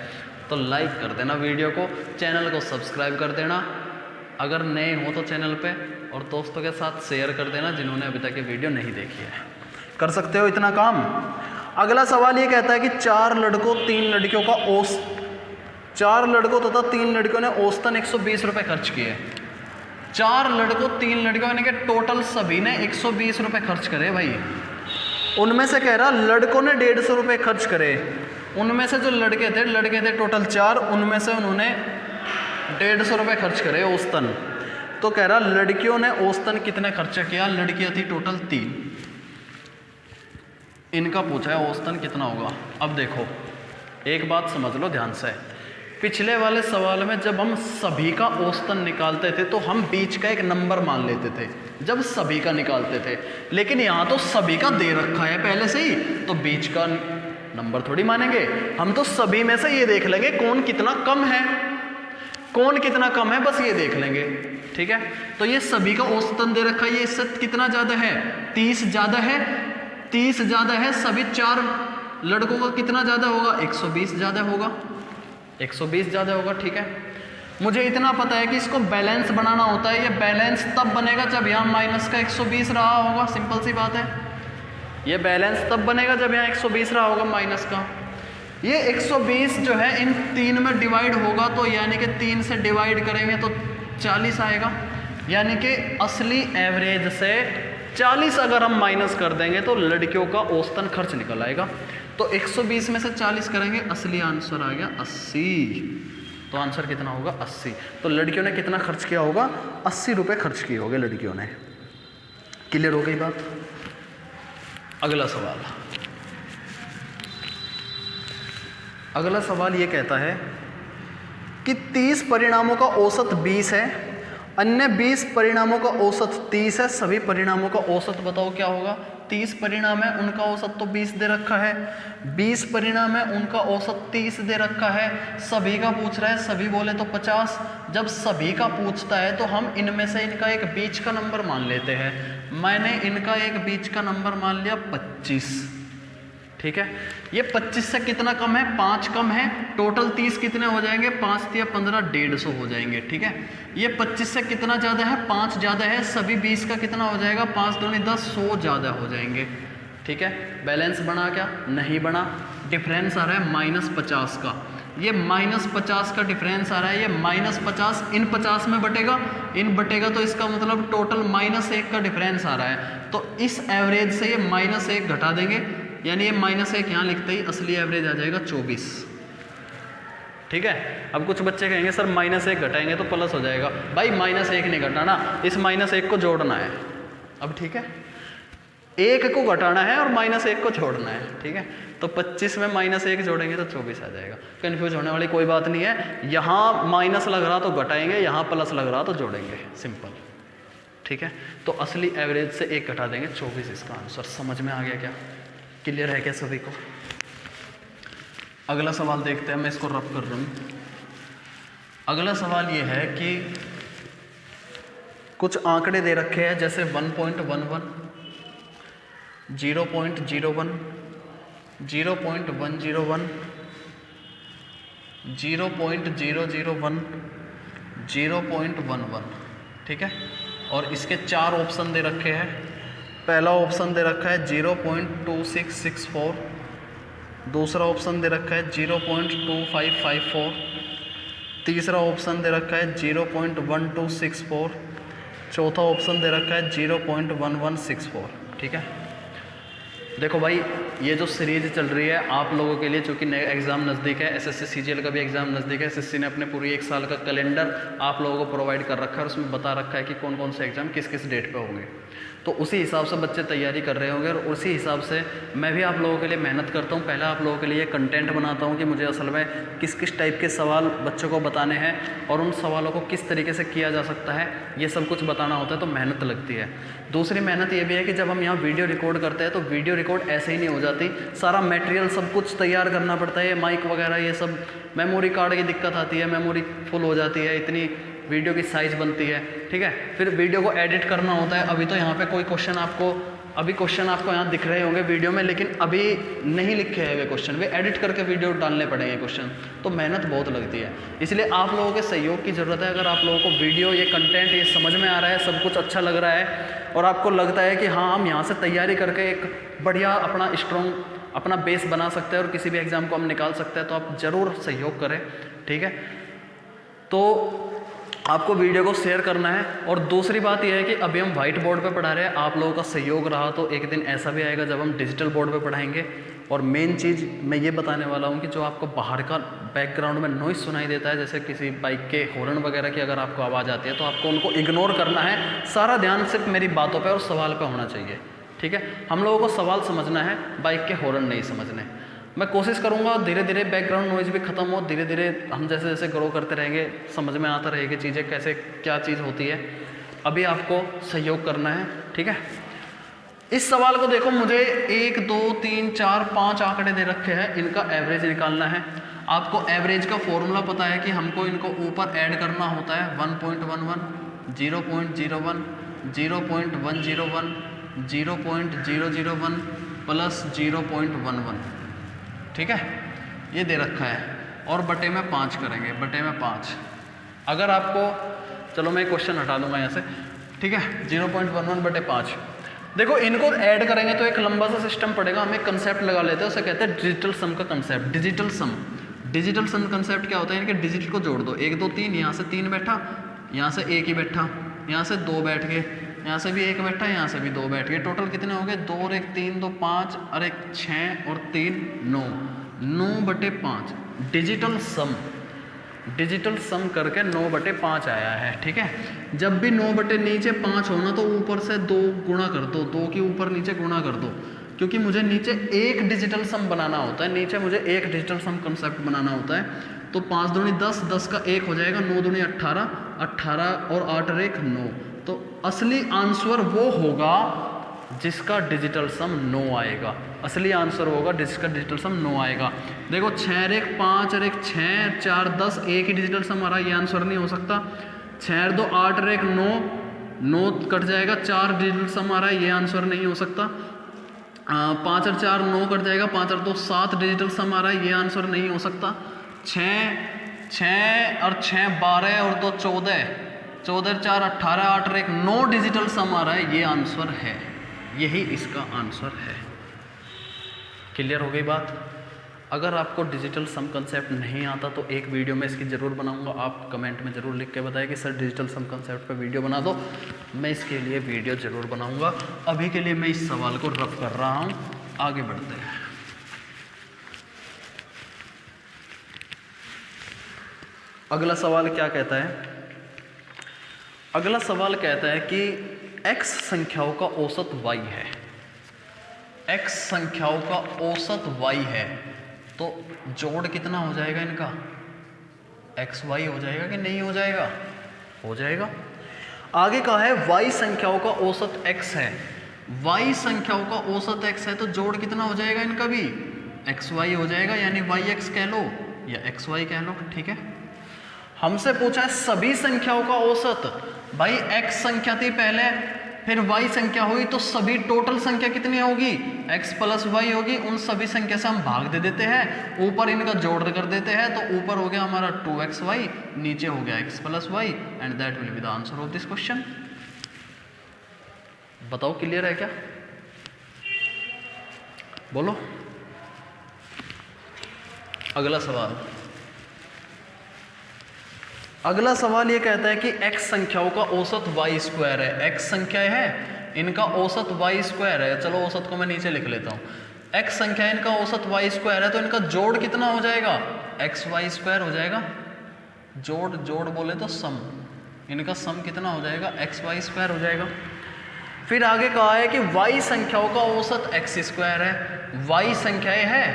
A: तो लाइक कर देना वीडियो को, चैनल को सब्सक्राइब कर देना अगर नए हो तो चैनल पे, और दोस्तों के साथ शेयर कर देना जिन्होंने अभी तक ये वीडियो नहीं देखी है। कर सकते हो इतना काम। अगला सवाल ये कहता है कि 4 लड़कों 3 लड़कियों का 4 लड़कों तथा 3 लड़कियों ने औसतन 120 रुपये खर्च किए। 4 लड़कों 3 लड़कियों यानी कि टोटल सभी ने 120 रुपये खर्च करे भाई। उनमें से कह रहा लड़कों ने 150 रुपये खर्च करे। उनमें से जो लड़के थे टोटल 4, उनमें से उन्होंने 150 रुपये खर्च करे औसतन। तो कह रहा लड़कियों ने औसतन कितने खर्चा किया? लड़कियां थी टोटल 3, इनका पूछा है औसतन कितना होगा। अब देखो एक बात समझ लो ध्यान से, पिछले वाले सवाल में जब हम सभी का औसतन निकालते थे तो हम बीच का एक नंबर मान लेते थे जब सभी का निकालते थे, लेकिन यहाँ तो सभी का दे रखा है पहले से ही, तो बीच का नंबर थोड़ी मानेंगे हम। तो सभी में से ये देख लेंगे कौन कितना कम है, कौन कितना कम है, बस ये देख लेंगे, ठीक है। तो ये सभी का औसतन दे रखा है, ये इससे कितना ज़्यादा है? 30 ज़्यादा है, 30 ज़्यादा है। सभी 4 लड़कों का कितना ज़्यादा होगा? 120 ज़्यादा होगा, 120 ज़्यादा होगा, ठीक है। मुझे इतना पता है कि इसको बैलेंस बनाना होता है। ये बैलेंस तब बनेगा जब यहाँ माइनस का 120 रहा होगा, सिंपल सी बात है। ये बैलेंस तब बनेगा जब यहाँ 120 रहा होगा माइनस का। ये 120 जो है इन 3 में डिवाइड होगा, तो यानी कि 3 से डिवाइड करेंगे तो 40 आएगा, यानी कि असली एवरेज से 40 अगर हम माइनस कर देंगे तो लड़कियों का औसतन खर्च निकल आएगा। तो 120 में से 40 करेंगे, असली आंसर आ गया 80। तो आंसर कितना होगा? 80। तो लड़कियों ने कितना खर्च किया होगा? 80 रुपये खर्च किए होंगे लड़कियों ने। क्लियर हो गई बात? अगला सवाल, अगला सवाल ये कहता है कि 30 परिणामों का औसत 20 है, अन्य 20 परिणामों का औसत 30 है, सभी परिणामों का औसत बताओ क्या होगा? 30 परिणाम है, उनका औसत तो 20 दे रखा है, 20 परिणाम है, उनका औसत 30 दे रखा है, सभी का पूछ रहा है, सभी बोले तो 50। जब सभी का पूछता है तो हम इनमें से इनका एक बीच का नंबर मान लेते हैं। मैंने इनका एक बीच का नंबर मान लिया 25, ठीक है। ये 25 से कितना कम है? 5 कम है। टोटल 30 कितने हो जाएंगे? 5 या 15, 150 हो जाएंगे, ठीक है। ये 25 से कितना ज़्यादा है? 5 ज़्यादा है। सभी 20 का कितना हो जाएगा? 5 दूनी 10, 100 ज़्यादा हो जाएंगे, ठीक है। बैलेंस बना क्या? नहीं बना। डिफरेंस आ रहा है -50 का। ये -50 का डिफरेंस आ रहा है, ये -50 इन 50 में बटेगा, इन बटेगा तो इसका मतलब टोटल -1 का डिफरेंस आ रहा है। तो इस एवरेज से ये -1 घटा देंगे, यानी ये -1 यहाँ लिखते ही असली एवरेज आ जाएगा 24। ठीक है। अब कुछ बच्चे कहेंगे सर -1 घटाएंगे तो प्लस हो जाएगा। भाई -1 नहीं घटाना, इस -1 को जोड़ना है। अब ठीक है, 1 को घटाना है और -1 को छोड़ना है। ठीक है, तो 25 में -1 जोड़ेंगे तो 24 आ जाएगा। कन्फ्यूज होने वाली कोई बात नहीं है। यहाँ माइनस लग रहा तो घटाएंगे, यहाँ प्लस लग रहा तो जोड़ेंगे, सिंपल। ठीक है, तो असली एवरेज से 1 घटा देंगे, 24 इसका आंसर। समझ में आ गया क्या? क्लियर है क्या सभी को? अगला सवाल देखते हैं, मैं इसको रफ कर रहा हूँ। अगला सवाल ये है कि कुछ आंकड़े दे रखे हैं, जैसे 1.11, 0.01, 0.101, 0.001, 0.11। ठीक है, और इसके 4 ऑप्शन दे रखे हैं। पहला ऑप्शन दे रखा है 0.2664, दूसरा ऑप्शन दे रखा है 0.2554, तीसरा ऑप्शन दे रखा है 0.1264, चौथा ऑप्शन दे रखा है 0.1164। ठीक है, देखो भाई, ये जो सीरीज चल रही है आप लोगों के लिए, चूँकि नए एग्ज़ाम नज़दीक है, एसएससी सीजीएल का भी एग्ज़ाम नज़दीक है। एसएससी ने अपने पूरी 1 साल का कैलेंडर आप लोगों को प्रोवाइड कर रखा है और उसमें बता रखा है कि कौन कौन से एग्ज़ाम किस किस डेट पे होंगे। तो उसी हिसाब से बच्चे तैयारी कर रहे होंगे और उसी हिसाब से मैं भी आप लोगों के लिए मेहनत करता हूँ। पहले आप लोगों के लिए कंटेंट बनाता हूँ कि मुझे असल में किस किस टाइप के सवाल बच्चों को बताने हैं और उन सवालों को किस तरीके से किया जा सकता है, ये सब कुछ बताना होता है, तो मेहनत लगती है। दूसरी मेहनत ये भी है कि जब हम यहाँ वीडियो रिकॉर्ड करते हैं तो वीडियो रिकॉर्ड ऐसे ही नहीं हो जाती, सारा मटेरियल सब कुछ तैयार करना पड़ता है, माइक वगैरह ये सब, मेमोरी कार्ड की दिक्कत आती है, मेमोरी फुल हो जाती है, इतनी वीडियो की साइज़ बनती है। ठीक है, फिर वीडियो को एडिट करना होता है। अभी तो यहाँ पे कोई क्वेश्चन आपको यहाँ दिख रहे होंगे वीडियो में, लेकिन अभी नहीं लिखे हैं वे क्वेश्चन, वे एडिट करके वीडियो डालने पड़ेंगे क्वेश्चन, तो मेहनत बहुत लगती है। इसलिए आप लोगों के सहयोग की ज़रूरत है। अगर आप लोगों को वीडियो, ये कंटेंट, ये समझ में आ रहा है, सब कुछ अच्छा लग रहा है और आपको लगता है कि हाँ हम यहाँ से तैयारी करके एक बढ़िया अपना स्ट्रॉन्ग अपना बेस बना सकते हैं और किसी भी एग्ज़ाम को हम निकाल सकते हैं, तो आप ज़रूर सहयोग करें। ठीक है, तो आपको वीडियो को शेयर करना है। और दूसरी बात यह है कि अभी हम वाइट बोर्ड पे पढ़ा रहे हैं, आप लोगों का सहयोग रहा तो एक दिन ऐसा भी आएगा जब हम डिजिटल बोर्ड पे पढ़ाएंगे। और मेन चीज़ मैं ये बताने वाला हूँ कि जो आपको बाहर का बैकग्राउंड में नॉइज़ सुनाई देता है, जैसे किसी बाइक के हॉर्न वगैरह की अगर आपको आवाज़ आती है, तो आपको उनको इग्नोर करना है। सारा ध्यान सिर्फ मेरी बातों पर और सवाल पर होना चाहिए। ठीक है, हम लोगों को सवाल समझना है, बाइक के हॉर्न नहीं समझने। मैं कोशिश करूंगा धीरे धीरे बैकग्राउंड नॉइज़ भी ख़त्म हो, धीरे धीरे हम जैसे जैसे ग्रो करते रहेंगे समझ में आता रहेगी चीज़ें, कैसे क्या चीज़ होती है। अभी आपको सहयोग करना है। ठीक है, इस सवाल को देखो, मुझे 1 2 3 4 5 आंकड़े दे रखे हैं, इनका एवरेज निकालना है। आपको एवरेज का फॉर्मूला पता है कि हमको इनको ऊपर ऐड करना होता है। 1.11, 0.01, 0.101, 0.001 प्लस 0.11। ठीक है, ये दे रखा है और बटे में 5 करेंगे, बटे में 5। अगर आपको, चलो मैं क्वेश्चन हटा दूंगा यहाँ से। ठीक है, 0.11 बटे 5। देखो इनको ऐड करेंगे तो एक लंबा सा सिस्टम पड़ेगा, हम एक कंसेप्ट लगा लेते हैं, उसे कहते हैं डिजिटल सम का कंसेप्ट। डिजिटल सम कंसेप्ट क्या होता है? इनके डिजिट को जोड़ दो, 1 2 3, यहाँ से 3 बैठा, यहाँ से 1 ही बैठा, यहाँ से 2 बैठ गए, यहाँ से भी 1 बैठा, यहाँ से भी 2 बैठ गए। टोटल कितने हो गए? 2 और 1 3, 2 5 और 1 6 और 3 9, 9 बटे 5। डिजिटल सम करके 9 बटे 5 आया है। ठीक है, जब भी 9 बटे नीचे 5 हो ना, तो ऊपर से 2 गुणा कर दो, 2 के ऊपर नीचे गुणा कर दो, क्योंकि मुझे नीचे एक डिजिटल सम बनाना होता है, नीचे मुझे एक डिजिटल सम कंसेप्ट बनाना होता है। तो 5 दूनी 10, 10 का 1 हो जाएगा, 9 दूनी 18, 18 और 8 और 1 9। तो असली आंसर वो होगा जिसका डिजिटल सम 9 आएगा। असली आंसर होगा जिसका डिजिटल सम 9 आएगा। देखो 6 और 1 5 और 1 6, 4 10, एक ही डिजिटल सम आ रहा है, ये आंसर नहीं हो सकता। 6 और 2 8 और 1 9, 9 कट जाएगा, 4 डिजिटल सम आ रहा है, ये आंसर नहीं हो सकता। 5 और 4 9 कट जाएगा, 5 और 2 7 डिजिटल सम आ रहा है, ये आंसर नहीं हो सकता। 6 और 6 12 और 2 14, 14 और 4 18, 8 और 1 9 डिजिटल सम आ रहा है, ये आंसर है, यही इसका आंसर है। क्लियर हो गई बात? अगर आपको डिजिटल सम कंसेप्ट नहीं आता तो एक वीडियो में इसकी ज़रूर बनाऊंगा। आप कमेंट में ज़रूर लिख के बताएं कि सर डिजिटल सम कंसेप्ट पे वीडियो बना दो, मैं इसके लिए वीडियो ज़रूर बनाऊंगा। अभी के लिए मैं इस सवाल को रफ कर रहा हूँ, आगे बढ़ते हैं। अगला सवाल क्या कहता है? अगला सवाल कहता है कि x संख्याओं का औसत y है, x संख्याओं का औसत y है, तो जोड़ कितना हो जाएगा इनका? एक्स वाई हो जाएगा कि नहीं हो जाएगा? हो जाएगा। आगे कहा है y संख्याओं का औसत x है, y संख्याओं का औसत x है, तो जोड़ कितना हो जाएगा इनका भी? एक्स वाई हो जाएगा, यानी वाई एक्स कह लो या एक्स वाई कह लो, ठीक है। हमसे पूछा है सभी संख्याओं का औसत। भाई x संख्या थी पहले, फिर y संख्या हुई, तो सभी टोटल संख्या कितनी होगी? x प्लस वाई होगी। उन सभी संख्या से हम भाग दे देते हैं, ऊपर इनका जोड़ कर देते हैं, तो ऊपर हो गया हमारा 2xy, नीचे हो गया x plus Y, and that will be the answer of this question. बताओ क्लियर है क्या? बोलो। अगला सवाल, अगला सवाल ये कहता है कि x संख्याओं का औसत y स्क्वायर है। x संख्याएं हैं, इनका औसत y स्क्वायर है। चलो औसत को मैं नीचे लिख लेता हूँ। x संख्या इनका औसत y स्क्वायर है, तो इनका जोड़ कितना हो जाएगा? एक्स वाई स्क्वायर हो जाएगा। जोड़ बोले तो सम, इनका सम कितना हो जाएगा? एक्स वाई स्क्वायर हो जाएगा। फिर आगे कहा है कि y संख्याओं का औसत x स्क्वायर है। y संख्याएं है,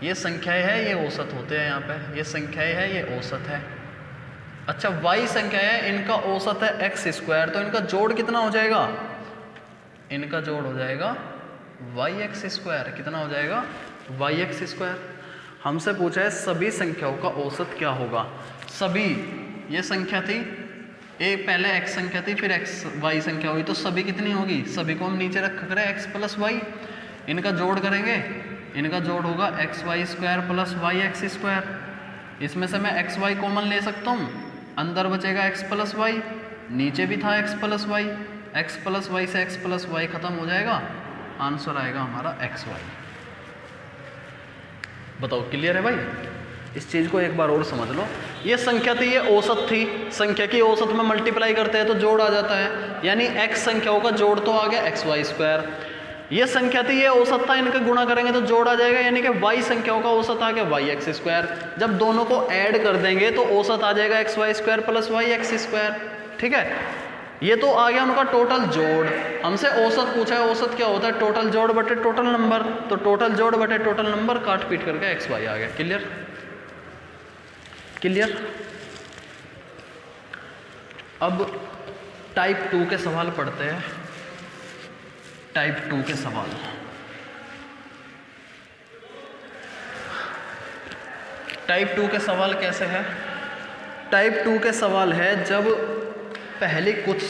A: ये संख्याएं है, ये औसत होते हैं यहाँ पे, ये संख्याएं है, ये औसत है। अच्छा, y संख्या है, इनका औसत है एक्स स्क्वायर, तो इनका जोड़ कितना हो जाएगा? इनका जोड़ हो जाएगा वाई एक्स स्क्वायर। कितना हो जाएगा? Y X square. हमसे पूछा है सभी संख्याओं का औसत क्या होगा। सभी, ये संख्या थी, एक पहले x संख्या थी, फिर x y संख्या हुई, तो सभी कितनी होगी? सभी को हम नीचे रख करें x प्लस वाई, इनका जोड़ करेंगे, इनका जोड़ होगा X Y square plus Y X square. इसमें से मैं एक्स वाई कॉमन ले सकता हूँ, अंदर बचेगा x प्लस वाई, नीचे भी था x plus Y, x plus Y से x प्लस वाई खत्म हो जाएगा, आंसर आएगा हमारा एक्स वाई। बताओ क्लियर है भाई? इस चीज़ को एक बार और समझ लो। ये संख्या थी, ये औसत थी, संख्या की औसत में मल्टीप्लाई करते हैं तो जोड़ आ जाता है, यानी x संख्याओं का जोड़ तो आ गया एक्स वाई स्क्वायर। ये संख्या थी, ये औसत था, इनका गुणा करेंगे तो जोड़ आ जाएगा, यानी कि y संख्याओं का औसत आ गया वाई एक्स स्क्वायर। जब दोनों को ऐड कर देंगे तो औसत आ जाएगा X Y square plus Y X square, ठीक है। ये तो आ गया उनका टोटल जोड़। हमसे औसत पूछा है, औसत क्या होता है? टोटल जोड़ बटे टोटल नंबर, तो टोटल जोड़ बटे टोटल नंबर, काट पीट करके एक्स वाई आ गया। क्लियर? क्लियर? अब टाइप 2 के सवाल पढ़ते हैं। टाइप 2 के सवाल, टाइप 2 के सवाल कैसे है? टाइप 2 के सवाल है जब पहली कुछ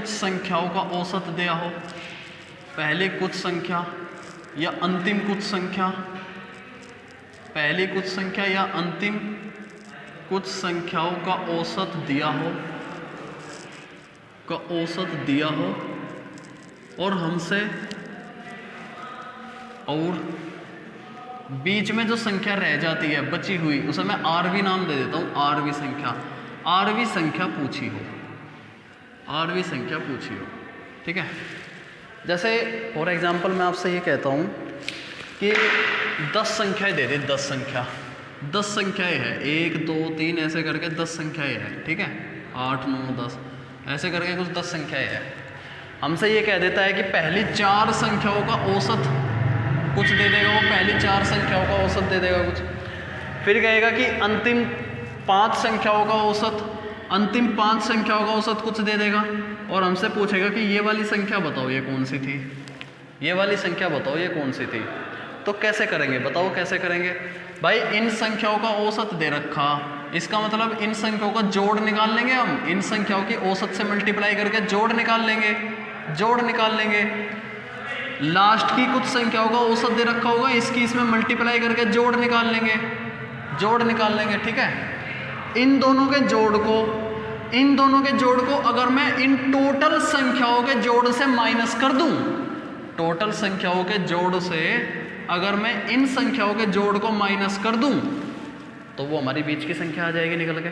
A: संख्याओं का औसत दिया हो, पहली कुछ संख्या या अंतिम कुछ संख्या, पहली कुछ संख्या या अंतिम कुछ संख्याओं का औसत दिया हो और हमसे, और बीच में जो संख्या रह जाती है बची हुई, उसे मैं आरवी नाम दे देता हूँ, आरवी संख्या पूछी हो, ठीक है। जैसे फॉर एग्जांपल मैं आपसे ये कहता हूँ कि 10 संख्याएं दे दे, 10 संख्याएं हैं, 1 2 3 ऐसे करके 10 संख्याएं हैं, ठीक है, 8 9 10 ऐसे करके कुछ 10 संख्याएं हैं। हमसे ये कह देता है कि पहली 4 संख्याओं का औसत कुछ दे देगा, वो पहली 4 संख्याओं का औसत दे देगा कुछ, फिर कहेगा कि अंतिम 5 संख्याओं का औसत कुछ दे देगा, और हमसे पूछेगा कि ये वाली संख्या बताओ ये कौन सी थी, ये वाली संख्या बताओ ये कौन सी थी। तो कैसे करेंगे? बताओ कैसे करेंगे भाई? इन संख्याओं का औसत दे रखा, इसका मतलब इन संख्याओं का जोड़ निकाल लेंगे हम, इन संख्याओं की औसत से मल्टीप्लाई करके जोड़ निकाल लेंगे। लास्ट की कुछ संख्याओं का औसत दे रखा होगा, इसकी इसमें मल्टीप्लाई करके जोड़ निकाल लेंगे, ठीक है। इन दोनों के जोड़ को अगर मैं इन टोटल संख्याओं के जोड़ से माइनस कर दूं, टोटल संख्याओं के जोड़ से अगर मैं इन संख्याओं के जोड़ को माइनस कर दूं तो वो हमारी बीच की संख्या आ जाएगी निकल के।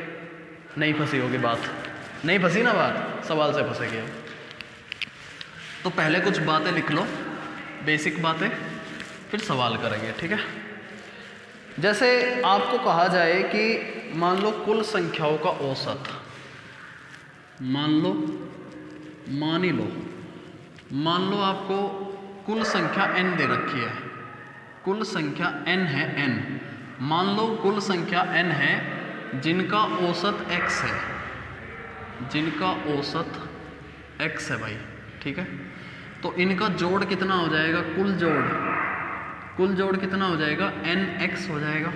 A: नहीं फंसी होगी बात, नहीं फंसी ना बात, सवाल से फंसेगी। तो पहले कुछ बातें लिख लो, बेसिक बातें, फिर सवाल करेंगे, ठीक है। जैसे आपको कहा जाए कि मान लो कुल संख्याओं का औसत, मान लो आपको कुल संख्या n दे रखी है, कुल संख्या n है n, मान लो कुल संख्या n है जिनका औसत x है, जिनका औसत x है भाई, ठीक है। तो इनका जोड़ कितना हो जाएगा, कुल जोड़ कितना हो जाएगा, nx हो जाएगा।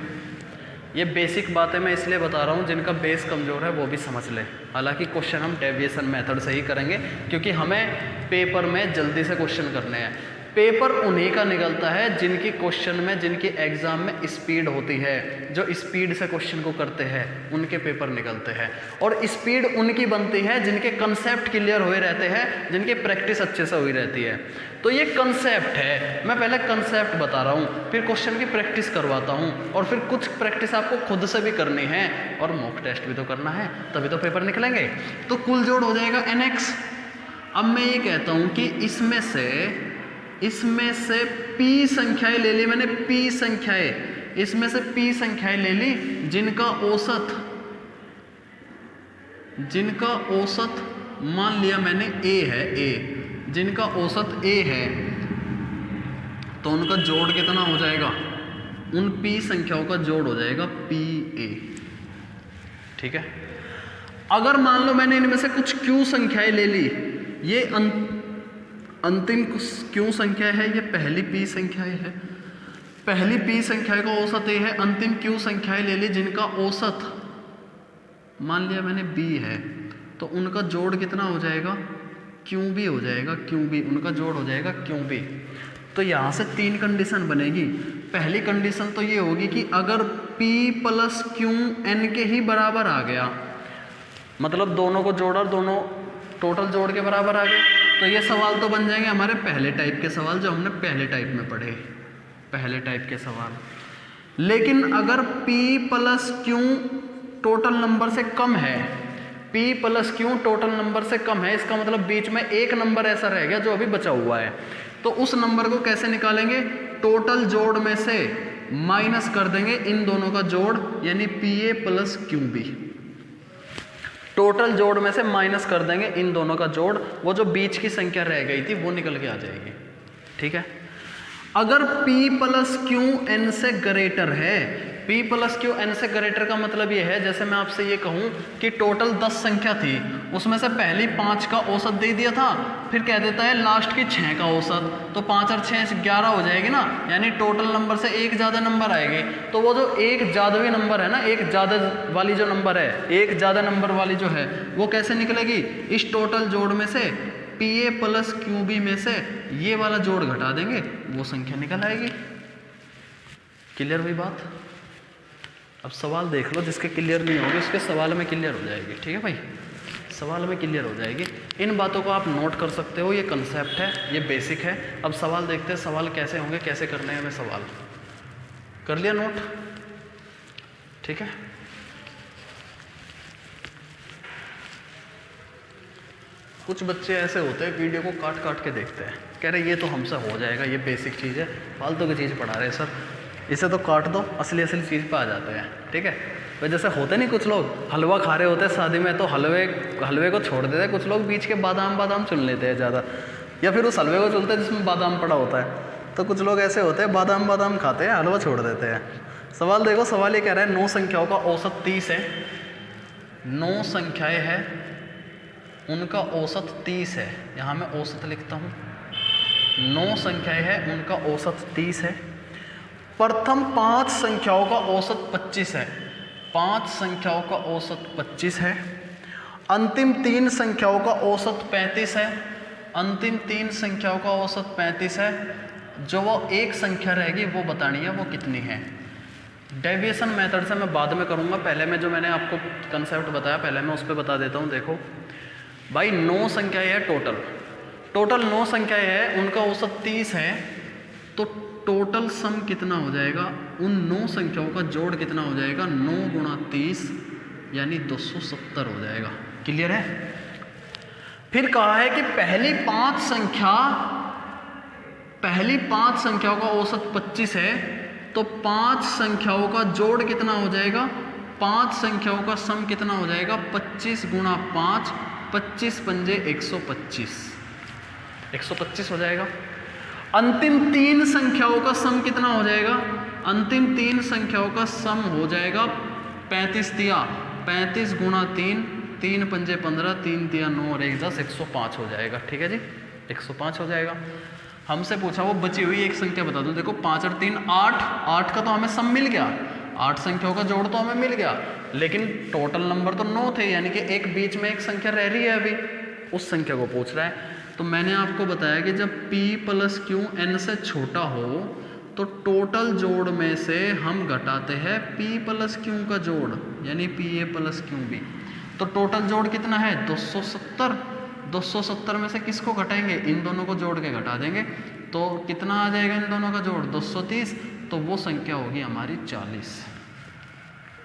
A: ये बेसिक बातें मैं इसलिए बता रहा हूँ जिनका बेस कमज़ोर है वो भी समझ ले। हालांकि क्वेश्चन हम डेविएशन मेथड से ही करेंगे क्योंकि हमें पेपर में जल्दी से क्वेश्चन करने हैं। पेपर उन्हीं का निकलता है जिनकी क्वेश्चन में, जिनकी एग्ज़ाम में स्पीड होती है, जो स्पीड से क्वेश्चन को करते हैं उनके पेपर निकलते हैं। और स्पीड उनकी बनती है जिनके कंसेप्ट क्लियर हुए रहते हैं, जिनकी प्रैक्टिस अच्छे से हुई रहती है। तो ये कंसेप्ट है, मैं पहले कंसेप्ट बता रहा हूँ, फिर क्वेश्चन की प्रैक्टिस करवाता हूँ, और फिर कुछ प्रैक्टिस आपको खुद से भी करनी है और मॉक टेस्ट भी तो करना है, तभी तो पेपर निकलेंगे। तो कुल जोड़ हो जाएगा nx। अब मैं ये कहता हूँ कि इसमें से p संख्याएं ले ली मैंने, p संख्याएं, इसमें से p संख्याएं ले ली जिनका औसत मान लिया मैंने a है, a जिनका औसत a है, तो उनका जोड़ कितना हो जाएगा, उन p संख्याओं का जोड़ हो जाएगा pa, ठीक है। अगर मान लो मैंने इनमें से कुछ q संख्याएं ले ली, ये अंतिम क्यों संख्या है, ये पहली p संख्याएं है, पहली p संख्या का औसत a है, अंतिम q संख्याएं ले ली जिनका औसत मान लिया मैंने b है, तो उनका जोड़ कितना हो जाएगा, qb हो जाएगा, qb उनका जोड़ हो जाएगा qb। तो यहाँ से तीन कंडीशन बनेगी। पहली कंडीशन तो ये होगी कि अगर p प्लस q n के ही बराबर आ गया, मतलब दोनों को जोड़ा, दोनों टोटल जोड़ के बराबर आ गए, तो ये सवाल तो बन जाएंगे हमारे पहले टाइप के सवाल जो हमने पहले टाइप में पढ़े, पहले टाइप के सवाल। लेकिन अगर p plus q total number से कम है, p plus q total number से कम है, इसका मतलब बीच में एक नंबर ऐसा रह गया जो अभी बचा हुआ है, तो उस नंबर को कैसे निकालेंगे, टोटल जोड़ में से माइनस कर देंगे इन दोनों का जोड़, यानी pa प्लस qb। टोटल जोड़ में से माइनस कर देंगे इन दोनों का जोड़, वो जो बीच की संख्या रह गई थी वो निकल के आ जाएगी, ठीक है। अगर p प्लस क्यू n से ग्रेटर है, p प्लस क्यू n से ग्रेटर का मतलब ये है, जैसे मैं आपसे ये कहूँ कि टोटल 10 संख्या थी, उसमें से पहली 5 का औसत दे दिया था, फिर कह देता है लास्ट की 6 का औसत, तो 5 और 6 11 हो जाएगी ना, यानी टोटल नंबर से एक ज़्यादा नंबर आएगी। तो वो जो एक ज़्यादवी नंबर है ना, एक ज़्यादा वाली जो नंबर है, एक ज़्यादा नंबर वाली जो है वो कैसे निकलेगी, इस टोटल जोड़ में से pa प्लस qb में से ये वाला जोड़ घटा देंगे, वो संख्या निकल आएगी। क्लियर हुई बात। अब सवाल देख लो, जिसके क्लियर नहीं होगी उसके सवाल में क्लियर हो जाएगी, ठीक है भाई, सवाल में क्लियर हो जाएगी। इन बातों को आप नोट कर सकते हो, ये कंसेप्ट है, ये बेसिक है। अब सवाल देखते हैं, सवाल कैसे होंगे, कैसे करने हैं। मैं सवाल कर लिया नोट, ठीक है। कुछ बच्चे ऐसे होते हैं वीडियो को काट काट के देखते हैं, कह रहे ये तो हमसे हो जाएगा, ये बेसिक चीज़ है, फालतू की चीज़ पढ़ा रहे हैं सर, इसे तो काट दो, असली चीज़ पे आ जाते हैं, ठीक है। तो जैसे होते नहीं, कुछ लोग हलवा खा रहे होते हैं शादी में, तो हलवे को छोड़ देते हैं, कुछ लोग बीच के बादाम चुन लेते हैं ज़्यादा, या फिर उस हलवे को चुनते हैं जिसमें बादाम पड़ा होता है। तो कुछ लोग ऐसे होते हैं बादाम खाते हैं, हलवा छोड़ देते हैं। सवाल देखो, सवाल ये कह रहा है 9 संख्याओं का औसत 30 है, 9 संख्याएँ हैं, उनका औसत 30 है, यहाँ मैं औसत लिखता हूँ, 9 संख्याएँ हैं, उनका औसत 30 है। प्रथम 5 संख्याओं का औसत 25 है, 5 संख्याओं का औसत 25 है। अंतिम 3 संख्याओं का औसत 35 है, अंतिम 3 संख्याओं का औसत 35 है। जो वो एक संख्या रहेगी वो बतानी है वो कितनी है। डेविएशन मेथड से मैं बाद में करूँगा, पहले में जो मैंने आपको कंसेप्ट बताया पहले मैं उस पर बता देता हूँ। देखो भाई 9 संख्या है टोटल, टोटल 9 संख्याएं हैं, उनका औसत 30 है, तो टोटल सम कितना हो जाएगा, उन 9 संख्याओं का जोड़ कितना हो जाएगा, 9 गुणा 30 यानी 270 हो जाएगा। क्लियर है? फिर कहा है कि पहली पांच संख्याओं का औसत 25 है, तो 5 संख्याओं का जोड़ कितना हो जाएगा, 5 संख्याओं का सम कितना हो जाएगा, 25 गुणा 5, 25 पंजे 125 हो जाएगा। अंतिम 3 संख्याओं का सम कितना हो जाएगा, अंतिम 3 संख्याओं का सम हो जाएगा 35 दिया, 35 गुणा 3, 3 पंजे 15, 3 दिया 9 और 1 10, 105 हो जाएगा। ठीक है जी, 105 हो जाएगा। हमसे पूछा वो बची हुई एक संख्या बता दो। देखो 5 और 3 8, 8 का तो हमें सम मिल गया, 8 संख्याओं का जोड़ तो हमें मिल गया, लेकिन टोटल नंबर तो 9 थे, यानी कि एक बीच में एक संख्या रह रही है अभी, उस संख्या को पूछ रहा है। तो मैंने आपको बताया कि जब p प्लस क्यू n से छोटा हो तो टोटल जोड़ में से हम घटाते हैं p प्लस क्यू का जोड़, यानी pa प्लस क्यू बी। तो टोटल जोड़ कितना है, 270। 270 में से किसको घटाएंगे, इन दोनों को जोड़ के घटा देंगे, तो कितना आ जाएगा इन दोनों का जोड़, 230। तो वो संख्या होगी हमारी 40,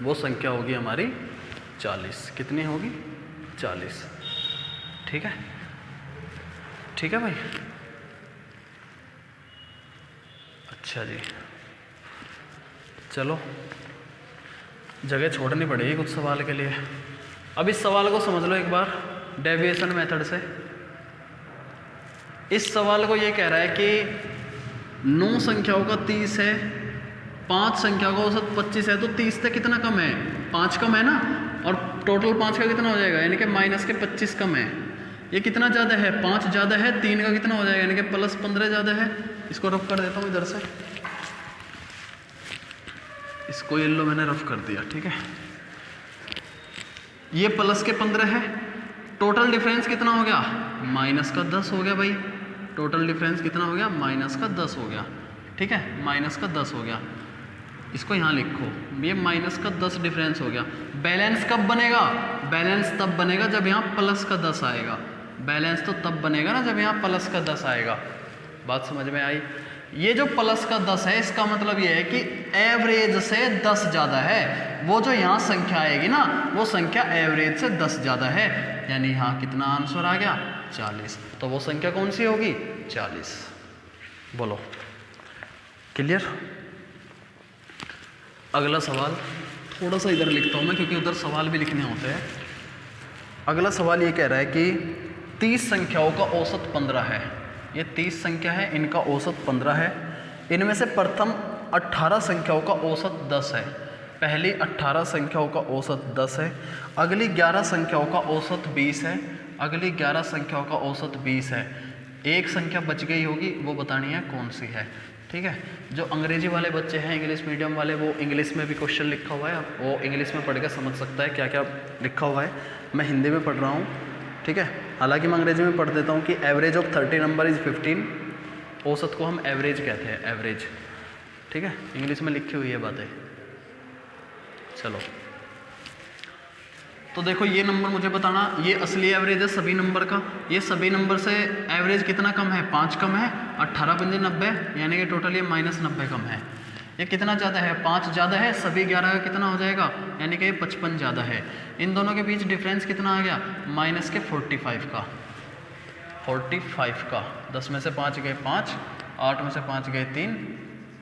A: वो संख्या होगी हमारी 40। कितनी होगी, 40। ठीक है, ठीक है भाई। अच्छा जी, चलो जगह छोड़नी पड़ेगी कुछ सवाल के लिए। अब इस सवाल को समझ लो एक बार डेविएशन मेथड से। इस सवाल को ये कह रहा है कि 9 संख्याओं का 30 है, 5 संख्याओं का औसत 25 है, तो 30 से कितना कम है, 5 कम है ना, और टोटल 5 का कितना हो जाएगा, यानी कि माइनस के 25 कम है। ये कितना ज़्यादा है, 5 ज़्यादा है, 3 का कितना हो जाएगा, यानी कि प्लस 15 ज़्यादा है। इसको रफ कर देता हूँ इधर से, इसको येलो मैंने रफ कर दिया। ठीक है, ये प्लस के 15 है, टोटल डिफरेंस कितना हो गया, माइनस का 10 हो गया भाई। टोटल डिफरेंस कितना हो गया, माइनस का 10 हो गया। ठीक है, माइनस का 10 हो गया, इसको यहाँ लिखो, ये माइनस का 10 डिफरेंस हो गया। बैलेंस कब बनेगा, बैलेंस तब बनेगा जब यहाँ प्लस का 10 आएगा। बैलेंस तो तब बनेगा ना जब यहाँ प्लस का 10 आएगा। बात समझ में आई? ये जो प्लस का 10 है, इसका मतलब ये है कि एवरेज से 10 ज़्यादा है। वो जो यहाँ संख्या आएगी ना, वो संख्या एवरेज से 10 ज़्यादा है, यानी यहाँ कितना आंसर आ गया, 40। तो वो संख्या कौन सी होगी, 40। बोलो, क्लियर? अगला सवाल थोड़ा सा इधर लिखता हूँ मैं, क्योंकि उधर सवाल भी लिखने होते हैं। अगला सवाल ये कह रहा है कि 30 संख्याओं का औसत 15 है। ये 30 संख्या है, इनका औसत 15 है। इनमें से प्रथम 18 संख्याओं का औसत 10 है। पहली 18 संख्याओं का औसत 10 है, अगली 11 संख्याओं का औसत 20 है, अगली 11 संख्याओं का औसत 20 है। एक संख्या बच गई होगी, वो बतानी है कौन सी है। ठीक है, जो अंग्रेजी वाले बच्चे हैं, इंग्लिश मीडियम वाले, वो इंग्लिश में भी क्वेश्चन लिखा हुआ है, वो इंग्लिश में पढ़ के समझ सकता है क्या क्या लिखा हुआ है। मैं हिंदी में पढ़ रहा हूँ। ठीक है, हालांकि मैं अंग्रेजी में पढ़ देता हूँ कि एवरेज ऑफ 30 नंबर इज़ 15। औसत को हम एवरेज कहते हैं, एवरेज। ठीक है, इंग्लिश में लिखी हुई है बातें। चलो, तो देखो ये नंबर मुझे बताना, ये असली एवरेज है सभी नंबर का। ये सभी नंबर से एवरेज कितना कम है, 5 कम है, 18 पंजे 90, यानी कि टोटल ये -90 कम है। ये कितना ज़्यादा है, 5 ज़्यादा है, सभी 11 का कितना हो जाएगा, यानी कि ये 55 ज़्यादा है। इन दोनों के बीच डिफरेंस कितना आ गया, माइनस के 45 का, 45 का। 10 में से 5 गए 5, 8 में से 5 गए 3,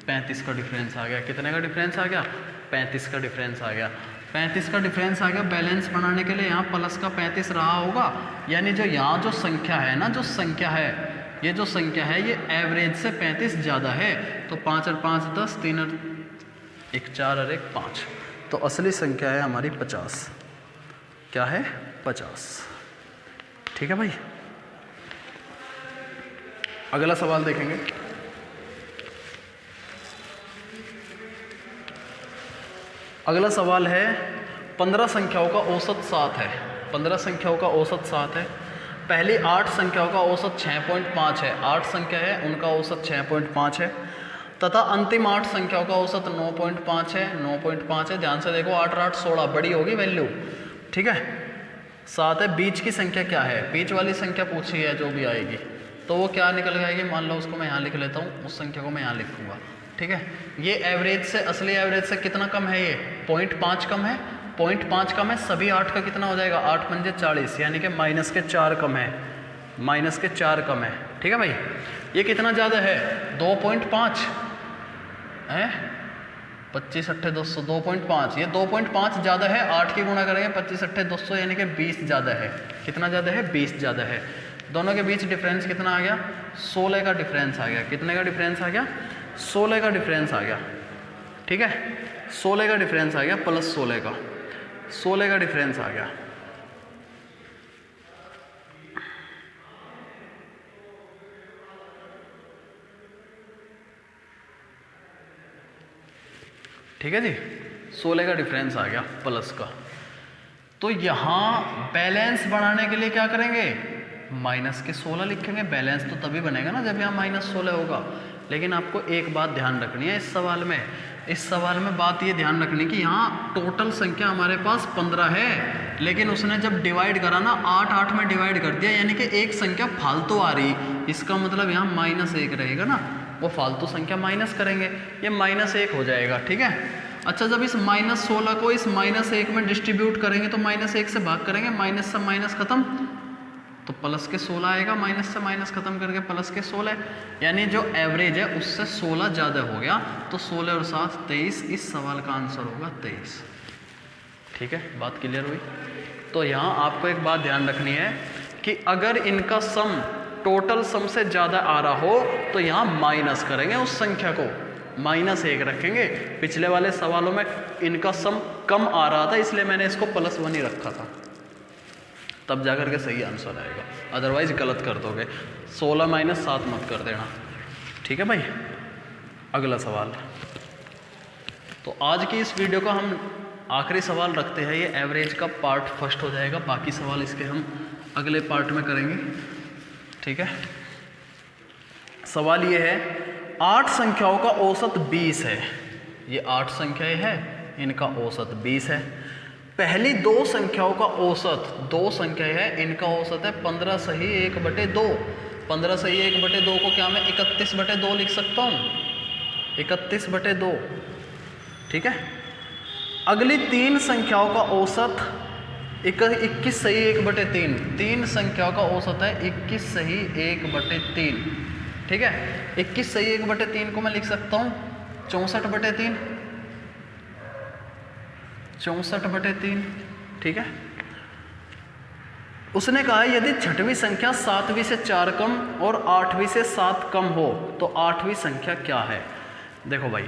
A: 35 का डिफरेंस आ गया। कितने का डिफरेंस आ गया, 35 का डिफरेंस आ गया। 35 का डिफरेंस आ गया। बैलेंस बनाने के लिए यहाँ प्लस का 35 रहा होगा, यानी जो यहाँ जो संख्या है ना, जो संख्या है, ये जो संख्या है ये एवरेज से 35 ज़्यादा है। तो 5 और 5 10, 3 और 1 4 और 1 5। तो असली संख्या है हमारी 50। क्या है, 50। ठीक है भाई, अगला सवाल देखेंगे। अगला सवाल है 15 संख्याओं का औसत 7 है। 15 संख्याओं का औसत 7 है। पहली 8 संख्याओं का औसत 6.5 है। 8 संख्या है, उनका औसत 6.5 है, तथा अंतिम 8 संख्याओं का औसत 9.5 है। 9.5 है, ध्यान से देखो, 8 और 8 16, बड़ी होगी वैल्यू। ठीक है, 7 है। बीच की संख्या क्या है, बीच वाली संख्या पूछी है जो भी आएगी, तो वो क्या निकल जाएगी, मान लो उसको मैं यहाँ लिख लेता हूँ, उस संख्या को मैं यहाँ लिखूँगा, ठीक है। ये एवरेज से, असली एवरेज से कितना कम है, ये 0.5 कम है, 0.5 कम है, सभी 8 का कितना हो जाएगा, 8 पंजे 40, यानी कि माइनस के 4 कम है, माइनस के 4 कम है, ठीक है भाई। ये कितना ज़्यादा है, 2.5 है, 25 अट्ठे 200, 2.5, ये 2.5 ज़्यादा है, 8 की गुणा करेंगे 25 अट्ठे 200, यानी कि 20 ज़्यादा है। कितना ज़्यादा है, 20 ज़्यादा है। दोनों के बीच डिफरेंस कितना आ गया, 16 का डिफरेंस आ गया। कितने का डिफरेंस आ गया, 16 का डिफरेंस आ गया, ठीक है। 16 का डिफरेंस आ गया, प्लस 16 का, 16 का डिफरेंस आ गया। ठीक है जी, 16 का डिफरेंस आ गया प्लस का। तो यहाँ बैलेंस बढ़ाने के लिए क्या करेंगे, माइनस के 16 लिखेंगे। बैलेंस तो तभी बनेगा ना जब यहाँ माइनस 16 होगा। लेकिन आपको एक बात ध्यान रखनी है इस सवाल में, इस सवाल में बात ये ध्यान रखनी कि यहाँ टोटल संख्या हमारे पास 15 है, लेकिन उसने जब डिवाइड करा ना 8 8 में डिवाइड कर दिया, यानी कि एक संख्या फालतू आ रही। इसका मतलब यहाँ -1 रहेगा ना, वो फालतू संख्या माइनस करेंगे, ये -1 हो जाएगा, ठीक है। अच्छा, जब इस -16 को इस -1 में डिस्ट्रीब्यूट करेंगे तो -1 से भाग करेंगे, माइनस से माइनस खत्म, तो प्लस के 16 आएगा, माइनस से माइनस खत्म करके प्लस के 16, यानी जो एवरेज है उससे 16 ज़्यादा हो गया। तो 16 और 7 23, इस सवाल का आंसर होगा 23, ठीक है। बात क्लियर हुई। तो यहाँ आपको एक बात ध्यान रखनी है कि अगर इनका सम टोटल सम से ज़्यादा आ रहा हो तो यहाँ माइनस करेंगे, उस संख्या को -1 रखेंगे। पिछले वाले सवालों में इनका सम कम आ रहा था, इसलिए मैंने इसको +1 ही रखा था, तब जाकर के सही आंसर आएगा, अदरवाइज गलत कर दोगे। 16 - 7 मत कर देना, ठीक है भाई। अगला सवाल, तो आज की इस वीडियो का हम आखिरी सवाल रखते हैं, ये एवरेज का पार्ट फर्स्ट हो जाएगा, बाकी सवाल इसके हम अगले पार्ट में करेंगे, ठीक है। सवाल ये है, 8 संख्याओं का औसत 20 है। ये 8 संख्याएं हैं, इनका औसत 20 है। पहली 2 संख्याओं का औसत, 2 संख्याएं हैं, इनका औसत है 15 सही 1/2। 15 सही 1/2 को क्या मैं 31/2 लिख सकता हूँ, 31/2, ठीक है। अगली 3 संख्याओं का औसत 21 सही 1/3। 3 संख्याओं का औसत है 21 सही 1/3, ठीक है। 21 सही 1/3 को मैं लिख सकता हूँ 64/3, 64/3, ठीक है। उसने कहा यदि छठवीं संख्या 7वीं से 4 कम और 8वीं से 7 कम हो तो 8वीं संख्या क्या है। देखो भाई,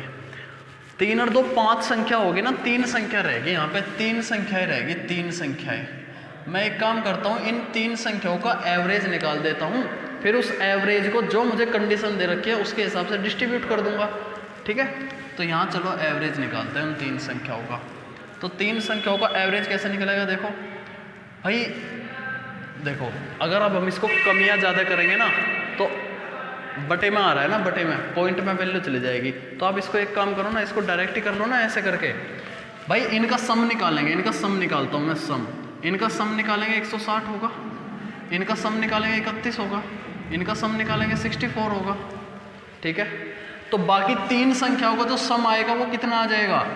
A: 3 और 2 5 संख्या होगी ना, 3 संख्या रहेगी यहाँ पे, 3 संख्याएं रहेगी, 3 संख्याएं। मैं एक काम करता हूँ, इन 3 संख्याओं का एवरेज निकाल देता हूँ, फिर उस एवरेज को जो मुझे कंडीशन दे रखी है उसके हिसाब से डिस्ट्रीब्यूट कर दूंगा, ठीक है। तो यहाँ चलो एवरेज निकालते हैं उन 3 संख्याओं का। तो 3 संख्याओं का एवरेज कैसे निकलेगा, देखो भाई, देखो अगर अब हम इसको कमियाँ ज़्यादा करेंगे ना तो बटे में आ रहा है ना, बटे में पॉइंट में वैल्यू चली जाएगी। तो आप इसको एक काम करो ना, इसको डायरेक्ट ही कर लो ना, ऐसे करके भाई इनका सम निकालेंगे। इनका सम निकालता हूँ मैं, सम, इनका सम निकालेंगे 160 होगा, इनका सम निकालेंगे 31 होगा, इनका सम निकालेंगे 64 होगा, ठीक है। तो बाकी 3 संख्याओं का जो सम आएगा वो कितना आ जाएगा,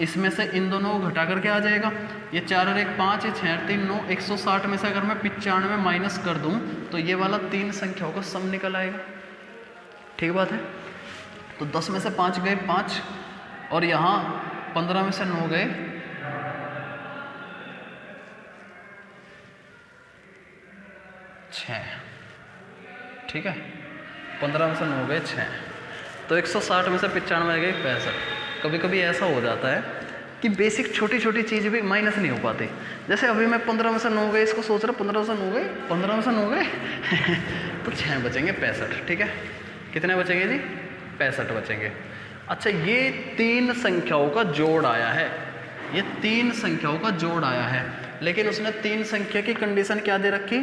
A: इसमें से इन दोनों को घटा करके आ जाएगा। ये 4 और 1 5, ये 6 और 3 9, 160 में से अगर मैं 95 माइनस कर दूं तो ये वाला 3 संख्याओं का सम निकल आएगा, ठीक बात है। तो 10 में से 5 गए 5, और यहाँ 15 में से 9 गए 6, ठीक है। 15 में से 9 गए 6, तो 160 में से 95 गए 65। कभी कभी ऐसा हो जाता है कि बेसिक छोटी छोटी चीज़ भी माइनस नहीं हो पाती। जैसे अभी मैं 15 में से 9 गए इसको सोच रहा, 15 में से 9 गए, 15 में से 9 गए तो 6 बचेंगे 65, ठीक है। कितने बचेंगे जी, 65 बचेंगे। अच्छा, ये 3 संख्याओं का जोड़ आया है, ये 3 संख्याओं का जोड़ आया है, लेकिन उसने 3 संख्या की कंडीशन क्या दे रखी,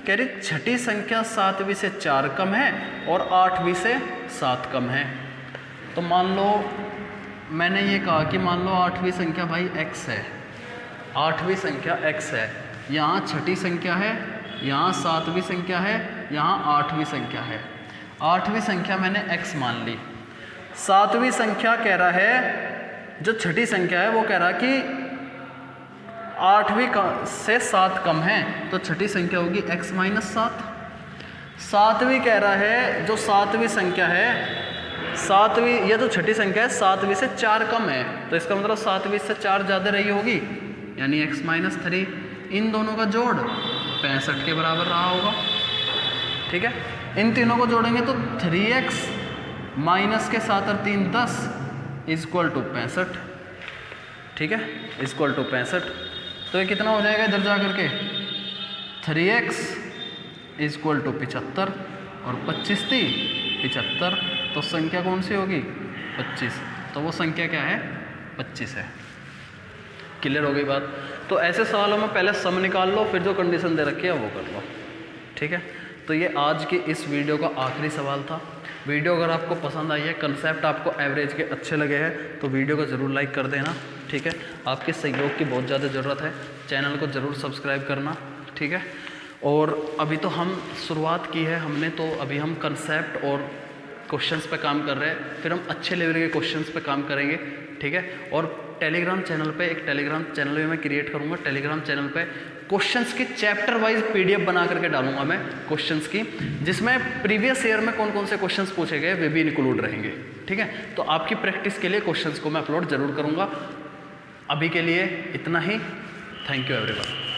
A: कह रही छठी संख्या 7वीं से 4 कम है और 8वीं से 7 कम है। तो मान लो मैंने ये कहा कि मान लो 8वीं संख्या भाई x है, 8वीं संख्या x है, यहाँ छठी संख्या है, यहाँ 7वीं संख्या है यहाँ 8वीं संख्या है, 8वीं संख्या मैंने x मान ली। 7वीं संख्या कह रहा है, जो छठी संख्या है वो कह रहा कि 8वीं से 7 कम है, तो छठी संख्या होगी x माइनस 7। 7वीं कह रहा है, जो 7वीं संख्या है, 7वीं यह जो छठी संख्या है 7वीं से 4 कम है, तो इसका मतलब 7वीं से 4 ज़्यादा रही होगी, यानी x माइनस 3। इन दोनों का जोड़ 65 के बराबर रहा होगा। ठीक है, इन तीनों को जोड़ेंगे तो 3x माइनस के 7 और 3 10 इक्वल टू 65। ठीक है, इक्वल टू 65। तो ये कितना हो जाएगा इधर जा करके, 3x इक्वल टू 75 और 25 थी 75, तो संख्या कौन सी होगी 25, तो वो संख्या क्या है 25 है। क्लियर हो गई बात। तो ऐसे सवालों में पहले सम निकाल लो, फिर जो कंडीशन दे रखी है वो कर लो। ठीक है, तो ये आज की इस वीडियो का आखिरी सवाल था। वीडियो अगर आपको पसंद आई है, कंसेप्ट आपको एवरेज के अच्छे लगे हैं, तो वीडियो को ज़रूर लाइक कर देना। ठीक है, आपके सहयोग की बहुत ज़्यादा ज़रूरत है, चैनल को ज़रूर सब्सक्राइब करना। ठीक है, और अभी तो हम शुरुआत की है हमने, तो अभी हम कंसेप्ट और क्वेश्चंस पे काम कर रहे हैं, फिर हम अच्छे लेवल के क्वेश्चंस पे काम करेंगे। ठीक है, और टेलीग्राम चैनल पे एक टेलीग्राम चैनल भी मैं क्रिएट करूँगा। टेलीग्राम चैनल पे क्वेश्चंस की चैप्टर वाइज PDF बना करके डालूंगा मैं क्वेश्चंस की, जिसमें प्रीवियस ईयर में कौन कौन से क्वेश्चंस पूछे गए वे भी इंक्लूड रहेंगे। ठीक है, तो आपकी प्रैक्टिस के लिए क्वेश्चंस को मैं अपलोड जरूर करूँगा। अभी के लिए इतना ही। Thank you everyone.